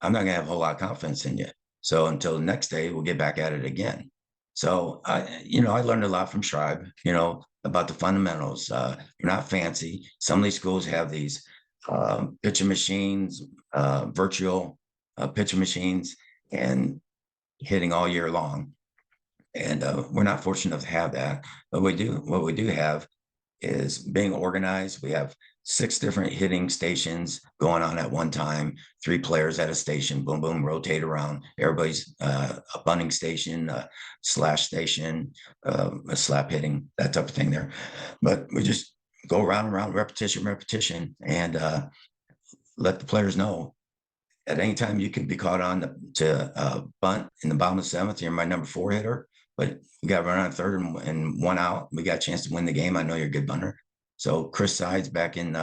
I'm not going to have a whole lot of confidence in you. So until the next day, we'll get back at it again. So I learned a lot from Schreiber, about the fundamentals. They're not fancy. Some of these schools have these pitching machines, virtual pitching machines, and hitting all year long. And we're not fortunate enough to have that. But what we do have is being organized. We have 6 different hitting stations going on at one time, 3 players at a station, boom, boom, rotate around. Everybody's a bunting station, a slash station, a slap hitting, that type of thing there. But we just go around and around, repetition, and let the players know at any time you could be caught on to bunt in the bottom of the 7th. You're my number 4 hitter, but we got run on third and 1 out. We got a chance to win the game. I know you're a good bunter. So Chris Sides back in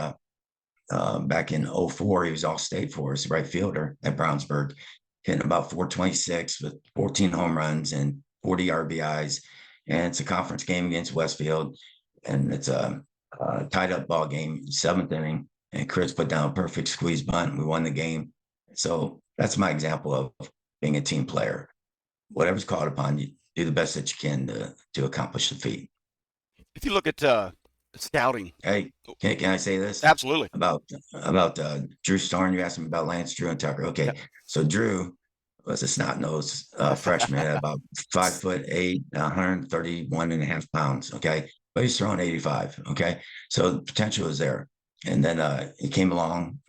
'04, he was all state for us, right fielder at Brownsburg, hitting about 426 with 14 home runs and 40 RBIs. And it's a conference game against Westfield, and it's a tied up ball game, 7th inning. And Chris put down a perfect squeeze bunt. And we won the game. So that's my example of being a team player. Whatever's called upon you, do the best that you can to accomplish the feat. If you look at scouting, Hey, can I say this absolutely. about Drew Storm? You asked me about Lance, Drew, and Tucker. Yeah. Okay, so Drew was a snot-nosed freshman at about 5'8", 131.5 pounds. Okay, but he's throwing 85. Okay, so the potential is there. And then he came along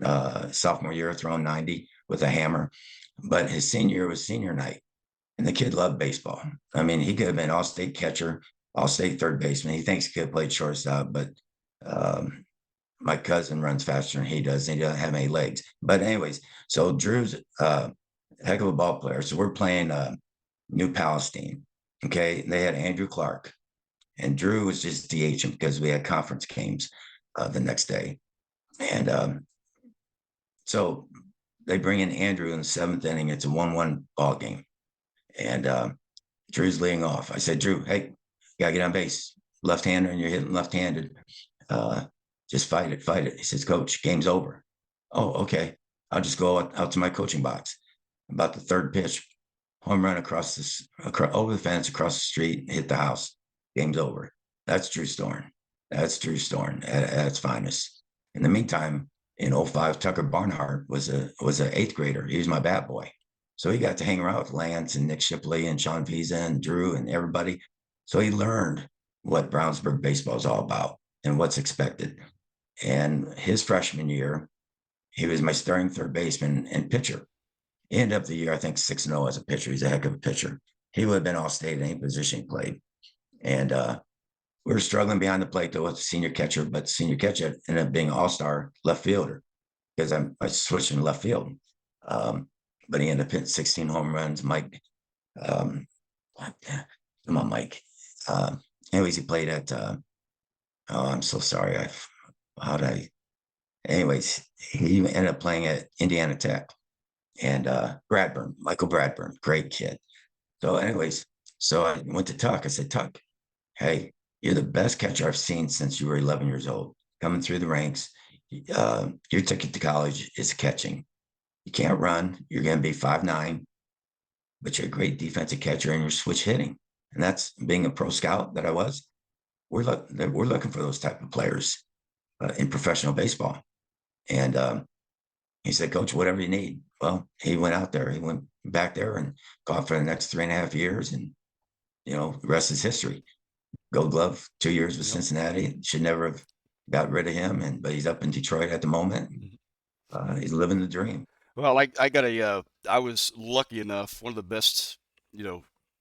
sophomore year throwing 90 with a hammer, but his senior year was senior night, and the kid loved baseball. I mean, he could have been all-state catcher, all-state third baseman. He thinks he could have played shortstop, but um, my cousin runs faster than he does, and he doesn't have any legs. But anyways, so Drew's a heck of a ball player. So we're playing New Palestine. Okay, they had Andrew Clark, and Drew was just DH because we had conference games the next day, and so they bring in Andrew in the seventh inning. It's a 1-1 ball game, and Drew's leading off. I said, Drew, hey, you gotta get on base. Left-hander, and you're hitting left-handed. Just fight it, fight it. He says, Coach, game's over. Oh, okay. I'll just go out to my coaching box. About the third pitch, home run across over the fence, across the street, hit the house. Game's over. That's Drew Storm. That's Drew Storm at its finest. In the meantime, in 05, Tucker Barnhart was an eighth grader. He was my bat boy. So he got to hang around with Lance and Nick Shipley and Sean Visa and Drew and everybody. So he learned what Brownsburg baseball is all about and what's expected. And his freshman year, he was my starting third baseman and pitcher. He ended up the year, I think, 6-0 as a pitcher. He's a heck of a pitcher. He would have been all-state in any position he played. And we were struggling behind the plate, though, with the senior catcher, but the senior catcher ended up being all-star left fielder because I switched in left field. But he ended up hitting 16 home runs. Mike, come on, Mike. Anyways, he played at, oh, I'm so sorry. Anyways, he ended up playing at Indiana Tech. And Michael Bradburn, great kid. So anyways, so I went to Tuck. I said, Tuck, hey, you're the best catcher I've seen since you were 11 years old. Coming through the ranks, your ticket to college is catching. You can't run. You're going to be 5'9", but you're a great defensive catcher and you're switch hitting. And that's being a pro scout that I was. We're looking for those type of players in professional baseball. And he said, Coach, whatever you need. Well, he went out there. He went back there and caught for the next 3.5 years. And, the rest is history. Gold Glove, 2 years with Cincinnati. Should never have got rid of him. But he's up in Detroit at the moment. He's living the dream. Well, I was lucky enough, one of the best,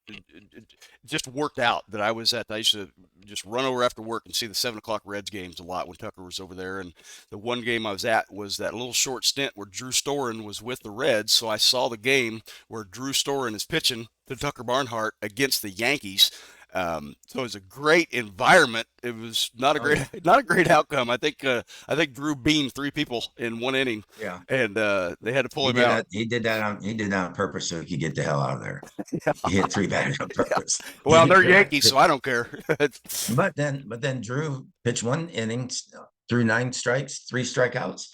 it just worked out that I used to just run over after work and see the 7 o'clock Reds games a lot when Tucker was over there. And the one game I was at was that little short stint where Drew Storen was with the Reds. So I saw the game where Drew Storen is pitching to Tucker Barnhart against the Yankees. So it was a great environment. It was not a great outcome. I think Drew beamed 3 people in 1 inning. Yeah, and they had to pull him out. He did that on purpose so he could get the hell out of there. Yeah. He hit 3 batters on purpose. Yeah. Well, they're Yankees, so I don't care. but then Drew pitched 1 inning, threw 9 strikes, 3 strikeouts.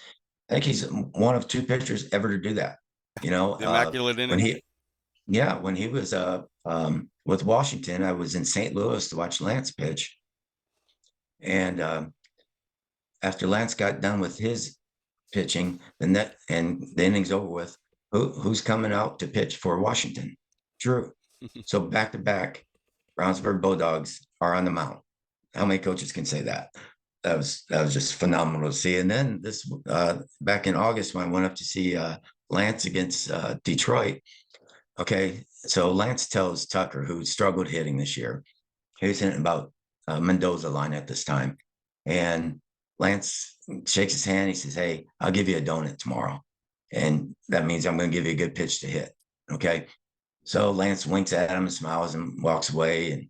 I think he's one of 2 pitchers ever to do that. Immaculate inning. When he was with Washington, I was in St. Louis to watch Lance pitch. And after Lance got done with his pitching, and the inning's over with, who's coming out to pitch for Washington? Drew. So back-to-back, Brownsburg Bulldogs are on the mound. How many coaches can say that? That was just phenomenal to see. And then this back in August when I went up to see Lance against Detroit. Okay, so Lance tells Tucker, who struggled hitting this year, he was hitting about Mendoza line at this time, and Lance shakes his hand. He says, "Hey, I'll give you a donut tomorrow, and that means I'm going to give you a good pitch to hit." Okay, so Lance winks at him and smiles and walks away, and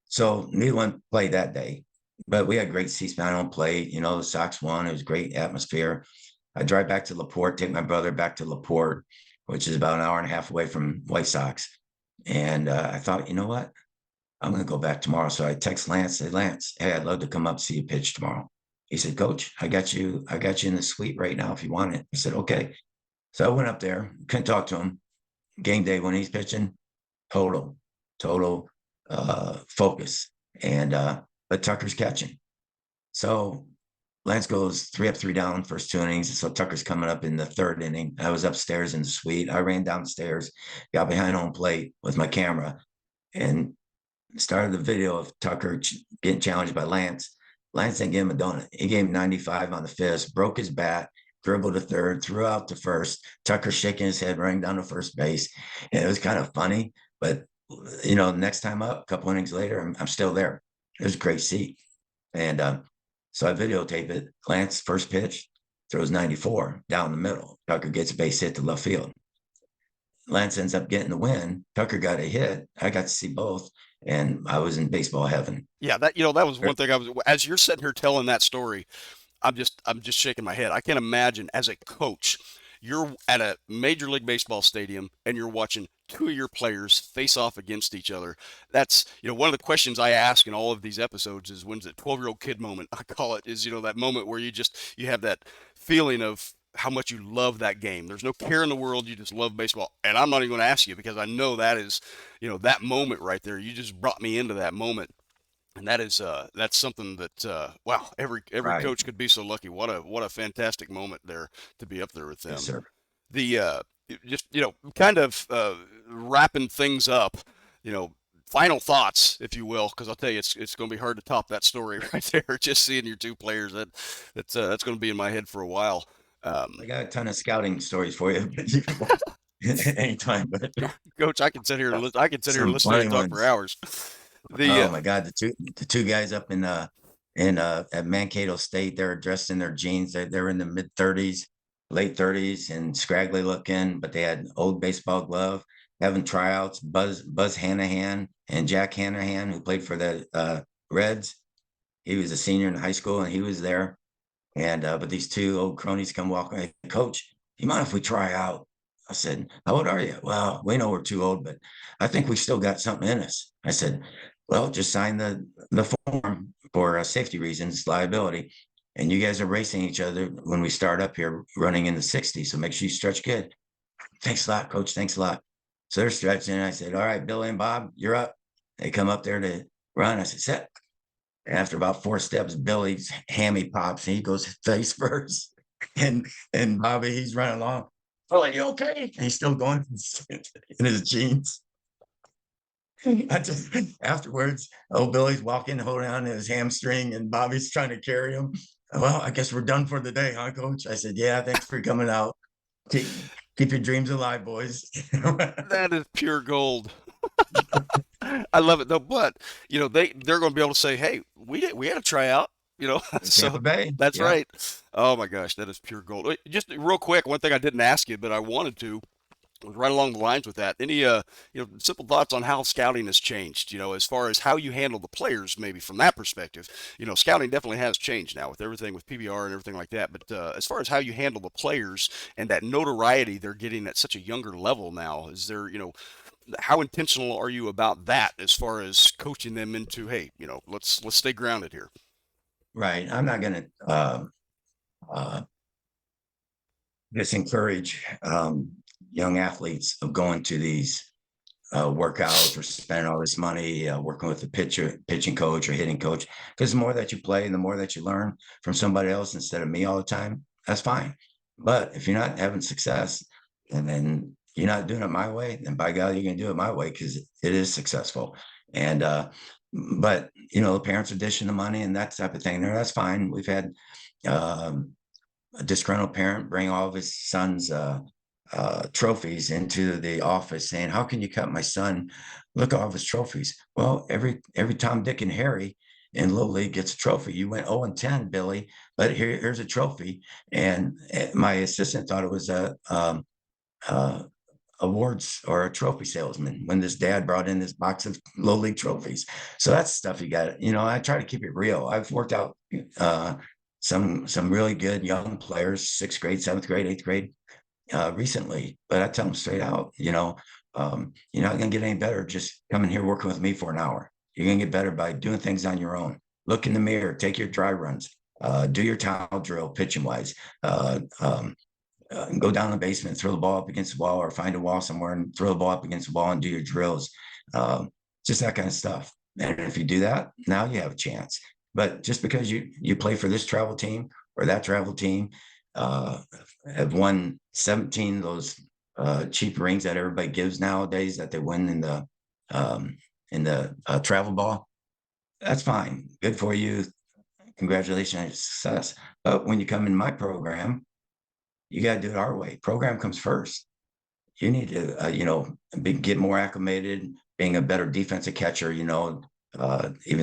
so neither one played that day, but we had great seats down on plate. The Sox won. It was great atmosphere. I drive back to LaPorte, take my brother back to LaPorte, which is about an hour and a half away from White Sox. And I thought, you know what? I'm going to go back tomorrow. So I text Lance, say, Lance, hey, I'd love to come up, see you pitch tomorrow. He said, Coach, I got you in the suite right now if you want it. I said, okay. So I went up there, couldn't talk to him. Game day when he's pitching, total focus. And but Tucker's catching. So Lance goes 3 up, 3 down, first 2 innings. So Tucker's coming up in the 3rd inning. I was upstairs in the suite. I ran downstairs, got behind home plate with my camera, and started the video of Tucker getting challenged by Lance. Lance didn't give him a donut. He gave him 95 on the fist, broke his bat, dribbled to third, threw out to first. Tucker shaking his head, running down to first base. And it was kind of funny. But, next time up, a couple innings later, I'm still there. It was a great seat. And so I videotape it. Lance, first pitch, throws 94 down the middle. Tucker gets a base hit to left field. Lance ends up getting the win. Tucker got a hit. I got to see both, and I was in baseball heaven. Yeah, that was one thing as you're sitting here telling that story, I'm just shaking my head. I can't imagine as a coach, you're at a Major League Baseball stadium and you're watching two of your players face off against each other. That's, one of the questions I ask in all of these episodes is when's that 12-year-old kid moment, I call it, is, that moment where you have that feeling of how much you love that game. There's no care in the world. You just love baseball. And I'm not even going to ask you because I know that is, that moment right there. You just brought me into that moment. And that's something that wow, every Right. coach could be so lucky. What a fantastic moment there to be up there with them. Yes, sir. The just kind of wrapping things up. Final thoughts, if you will, because I'll tell you it's going to be hard to top that story right there. Just seeing your two players that's going to be in my head for a while. I got a ton of scouting stories for you. Anytime, but Coach, I can sit here and some listen to you funny talk for ones. hours. Oh my God, the two guys up in at Mankato State, they're dressed in their jeans. They're in the mid-30s, late 30s, and scraggly looking, but they had old baseball glove, having tryouts. Buzz Hanahan and Jack Hanahan, who played for the Reds. He was a senior in high school, and he was there. And but these two old cronies come walking. Hey, Coach, you mind if we try out? I said, how old are you? Well, we know we're too old, but I think we still got something in us. I said, well, just sign the form for safety reasons, liability. And you guys are racing each other when we start up here running in the 60s. So make sure you stretch good. Thanks a lot, Coach. Thanks a lot. So they're stretching. And I said, all right, Billy and Bob, you're up. They come up there to run. I said, set. After about 4 steps, Billy's hammy pops and he goes face first. And Bobby, he's running along. Oh, are you okay? And he's still going in his jeans. I just afterwards, Billy's walking, holding on to his hamstring, and Bobby's trying to carry him. Well, I guess we're done for the day, huh, Coach? I said, yeah, thanks for coming out. Keep your dreams alive, boys. That is pure gold. I love it though, but they're going to be able to say, "Hey, we had a tryout," so Tampa Bay. that's Yeah. right. Oh my gosh, that is pure gold. Wait, just real quick, one thing I didn't ask you, but I wanted to was right along the lines with that. Any simple thoughts on how scouting has changed? As far as how you handle the players, maybe from that perspective. Scouting definitely has changed now with everything with PBR and everything like that. But as far as how you handle the players and that notoriety they're getting at such a younger level now, is there how intentional are you about that as far as coaching them into, hey, let's stay grounded here? Right. I'm not going to uh, disencourage young athletes of going to these workouts or spending all this money working with the pitching coach or hitting coach. Because the more that you play and the more that you learn from somebody else instead of me all the time, that's fine. But if you're not having success and then you're not doing it my way, then by God, you're going to do it my way because it is successful. And but the parents are dishing the money and that type of thing. There, that's fine. We've had a disgruntled parent bring all of his son's trophies into the office saying, how can you cut my son? Look at all of his trophies. Well, every Tom, Dick, and Harry in Little League gets a trophy. You went 0-10, Billy, but here's a trophy. And my assistant thought it was a awards or a trophy salesman when this dad brought in this box of Little League trophies. So that's stuff you got. I try to keep it real. I've worked out some really good young players, 6th grade, 7th grade, 8th grade recently, but I tell them straight out, you're not going to get any better just coming here working with me for an hour. You're going to get better by doing things on your own. Look in the mirror, take your dry runs, do your towel drill pitching wise, go down the basement, throw the ball up against the wall, or find a wall somewhere and throw the ball up against the wall and do your drills. Just that kind of stuff. And if you do that, now you have a chance. But just because you play for this travel team or that travel team, have won 17 of those cheap rings that everybody gives nowadays that they win in the travel ball, that's fine. Good for you. Congratulations on your success. But when you come in my program, you got to do it our way. Program comes first. You need to, get more acclimated, being a better defensive catcher, even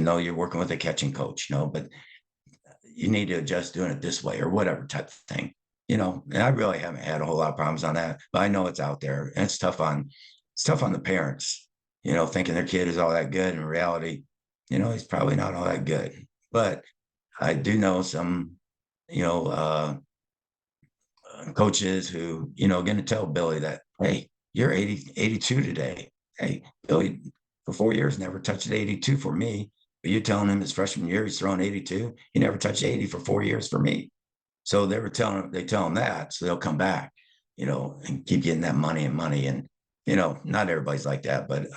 though you're working with a catching coach, but you need to adjust doing it this way or whatever type of thing, and I really haven't had a whole lot of problems on that, but I know it's out there and it's tough on the parents, thinking their kid is all that good. In reality, he's probably not all that good. But I do know some, coaches who, going to tell Billy that, hey, you're 82 today. Hey, Billy, for 4 years, never touched 82 for me. But you're telling him his freshman year, he's throwing 82. He never touched 80 for 4 years for me. So they tell him that, so they'll come back, and keep getting that money. And, not everybody's like that, but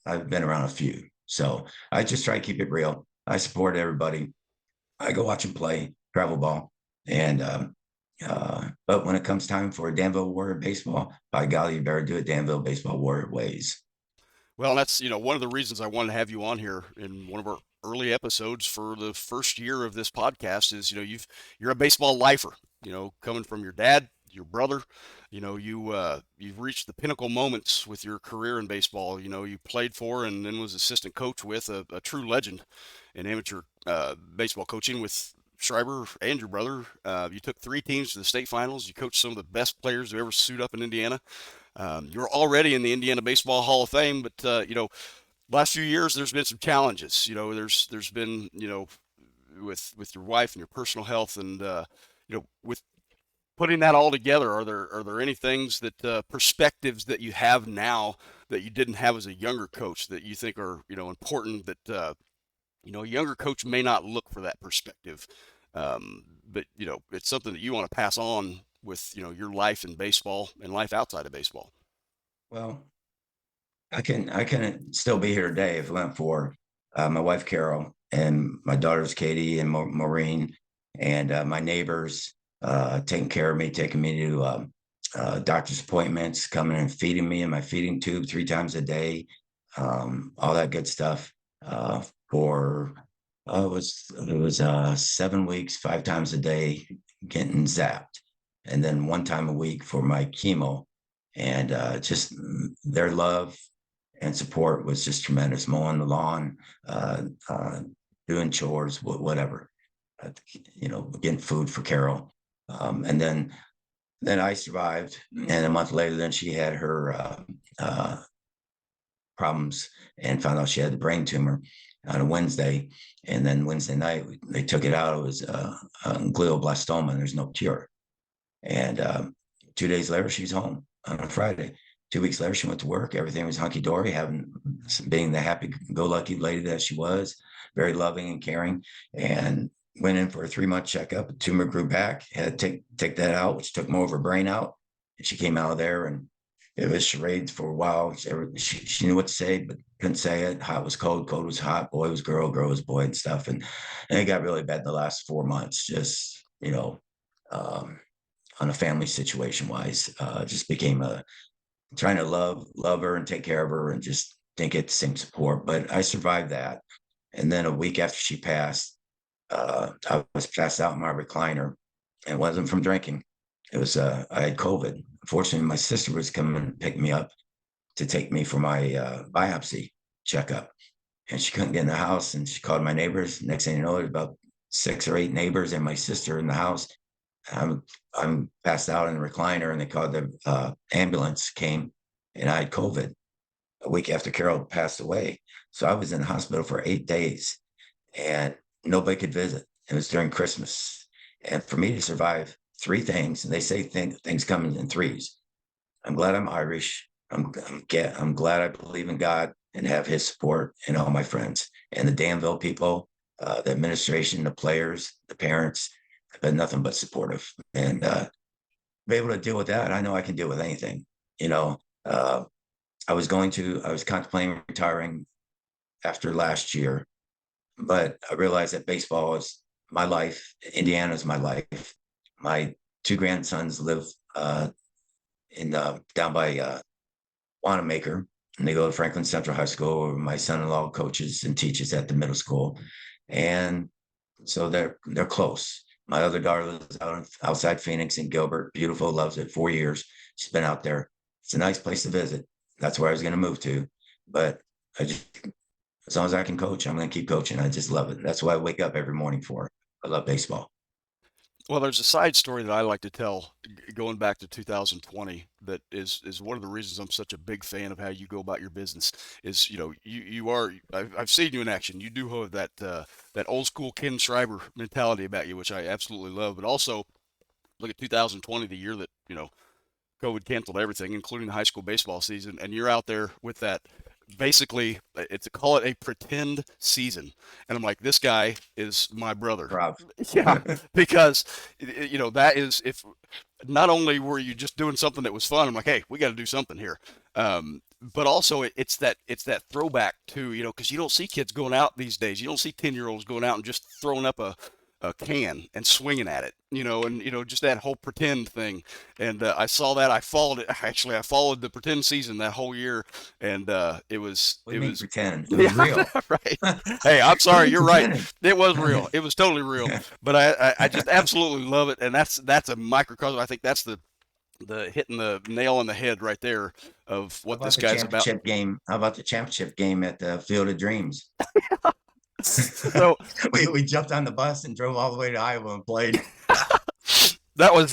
I've been around a few. So I just try to keep it real. I support everybody. I go watch them play travel ball. And but when it comes time for Danville Warrior baseball, by golly, you better do it Danville baseball Warrior ways. Well, that's one of the reasons I wanted to have you on here in one of our early episodes for the first year of this podcast is you're a baseball lifer. Coming from your dad, your brother, you've reached the pinnacle moments with your career in baseball. You played for and then was assistant coach with a true legend in amateur baseball coaching with Schreiber and your brother. You took 3 teams to the state finals. You coached some of the best players who ever suit up in Indiana. You're already in the Indiana Baseball Hall of Fame, but last few years there's been some challenges. There's been with your wife and your personal health, and with putting that all together, are there any things that perspectives that you have now that you didn't have as a younger coach that you think are important that a younger coach may not look for that perspective, but it's something that you want to pass on with your life in baseball and life outside of baseball. Well, I can still be here today if it went for my wife Carol and my daughters Katie and Maureen and my neighbors taking care of me, taking me to doctor's appointments, coming and feeding me in my feeding tube 3 times a day, all that good stuff. For it was 7 weeks, 5 times a day, getting zapped, and then 1 time a week for my chemo, and just their love and support was just tremendous. Mowing the lawn, doing chores, whatever, getting food for Carol, and then I survived, and a month later, then she had her problems and found out she had a brain tumor on a Wednesday. And then Wednesday night, they took it out. It was glioblastoma, and there's no cure. And 2 days later, she's home on a Friday. 2 weeks later, she went to work. Everything was hunky dory, being the happy go lucky lady that she was, very loving and caring. And went in for a 3-month checkup. A tumor grew back, had to take that out, which took more of her brain out. And she came out of there, and it was charades for a while. She knew what to say, but couldn't say it. Hot was cold, cold was hot, boy was girl, girl was boy, and stuff. And it got really bad in the last 4 months, just, on a family situation wise, just became trying to love her and take care of her and just didn't get the same support. But I survived that. And then a week after she passed, I was passed out in my recliner, and it wasn't from drinking. It was, I had COVID. Unfortunately, my sister was coming to pick me up to take me for my biopsy checkup. And she couldn't get in the house, and she called my neighbors. Next thing you know, there's about 6 or 8 neighbors and my sister in the house. I'm passed out in the recliner, and they called the ambulance came, and I had COVID a week after Carol passed away. So I was in the hospital for 8 days, and nobody could visit. It was during Christmas. And for me to survive 3 things, and they say things come in threes. I'm glad I'm Irish. I'm glad I believe in God and have his support and all my friends and the Danville people, the administration, the players, the parents, I've been nothing but supportive, and be able to deal with that. I know I can deal with anything. You know, uh, I was contemplating retiring after last year, but I realized that baseball is my life. Indiana is my life. My two grandsons live in down by Wanamaker, and they go to Franklin Central High School, where my son-in-law coaches and teaches at the middle school, and so they're close. My other daughter lives outside Phoenix in Gilbert. Beautiful, loves it. 4 years. She's been out there. It's a nice place to visit. That's where I was going to move to. But as long as I can coach, I'm going to keep coaching. I just love it. That's what I wake up every morning for. I love baseball. Well, there's a side story that I like to tell going back to 2020 that is one of the reasons I'm such a big fan of how you go about your business is, I've seen you in action. You do have that old school Ken Schreiber mentality about you, which I absolutely love. But also look at 2020, the year that, COVID canceled everything, including the high school baseball season, and you're out there with that. Basically, it's call it a pretend season, and I'm like, this guy is my brother. Rob. Yeah, because that is if not only were you just doing something that was fun, I'm like, hey, we got to do something here. But also it's that throwback to because you don't see kids going out these days. You don't see 10-year-olds going out and just throwing up a can and swinging at it, and just that whole pretend thing. And I saw that. I followed it. Actually, I followed the pretend season that whole year, and it was We it mean was pretend. It was real. right. Hey, I'm What are sorry. you You're right. pretending? It was real. It was totally real. But I just absolutely love it, and that's a microcosm. I think that's the hitting the nail on the head right there of How what about this the guy's about. championship game? How about the championship game at the Field of Dreams? So We jumped on the bus and drove all the way to Iowa and played. that was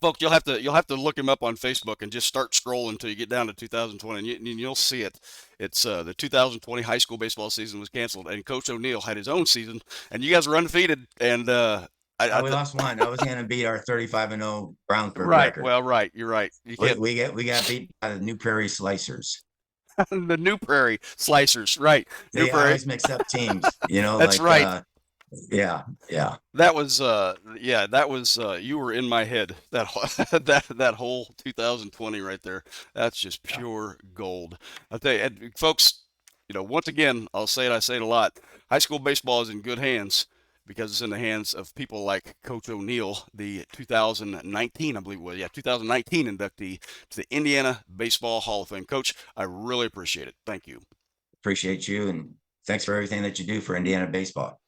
folks, you'll have to look him up on Facebook and just start scrolling until you get down to 2020, and you'll see it. It's the 2020 high school baseball season was canceled, and Coach O'Neill had his own season, and you guys were undefeated. And We lost one. I was going to beat our 35-0 Brownsburg right, record. well, right, you're right. You We can't we get we got beat by the New Prairie Slicers. the New Prairie Slicers, right? New See, I Prairie. always mix up teams. That's Like right. yeah, yeah. That was yeah, that was you were in my head. That whole 2020 right there. That's just pure gold. I'll tell you, and folks, once again, I say it a lot. High school baseball is in good hands because it's in the hands of people like Coach O'Neill, the 2019, I believe it was, yeah, 2019 inductee to the Indiana Baseball Hall of Fame. Coach, I really appreciate it. Thank you. Appreciate you, and thanks for everything that you do for Indiana baseball.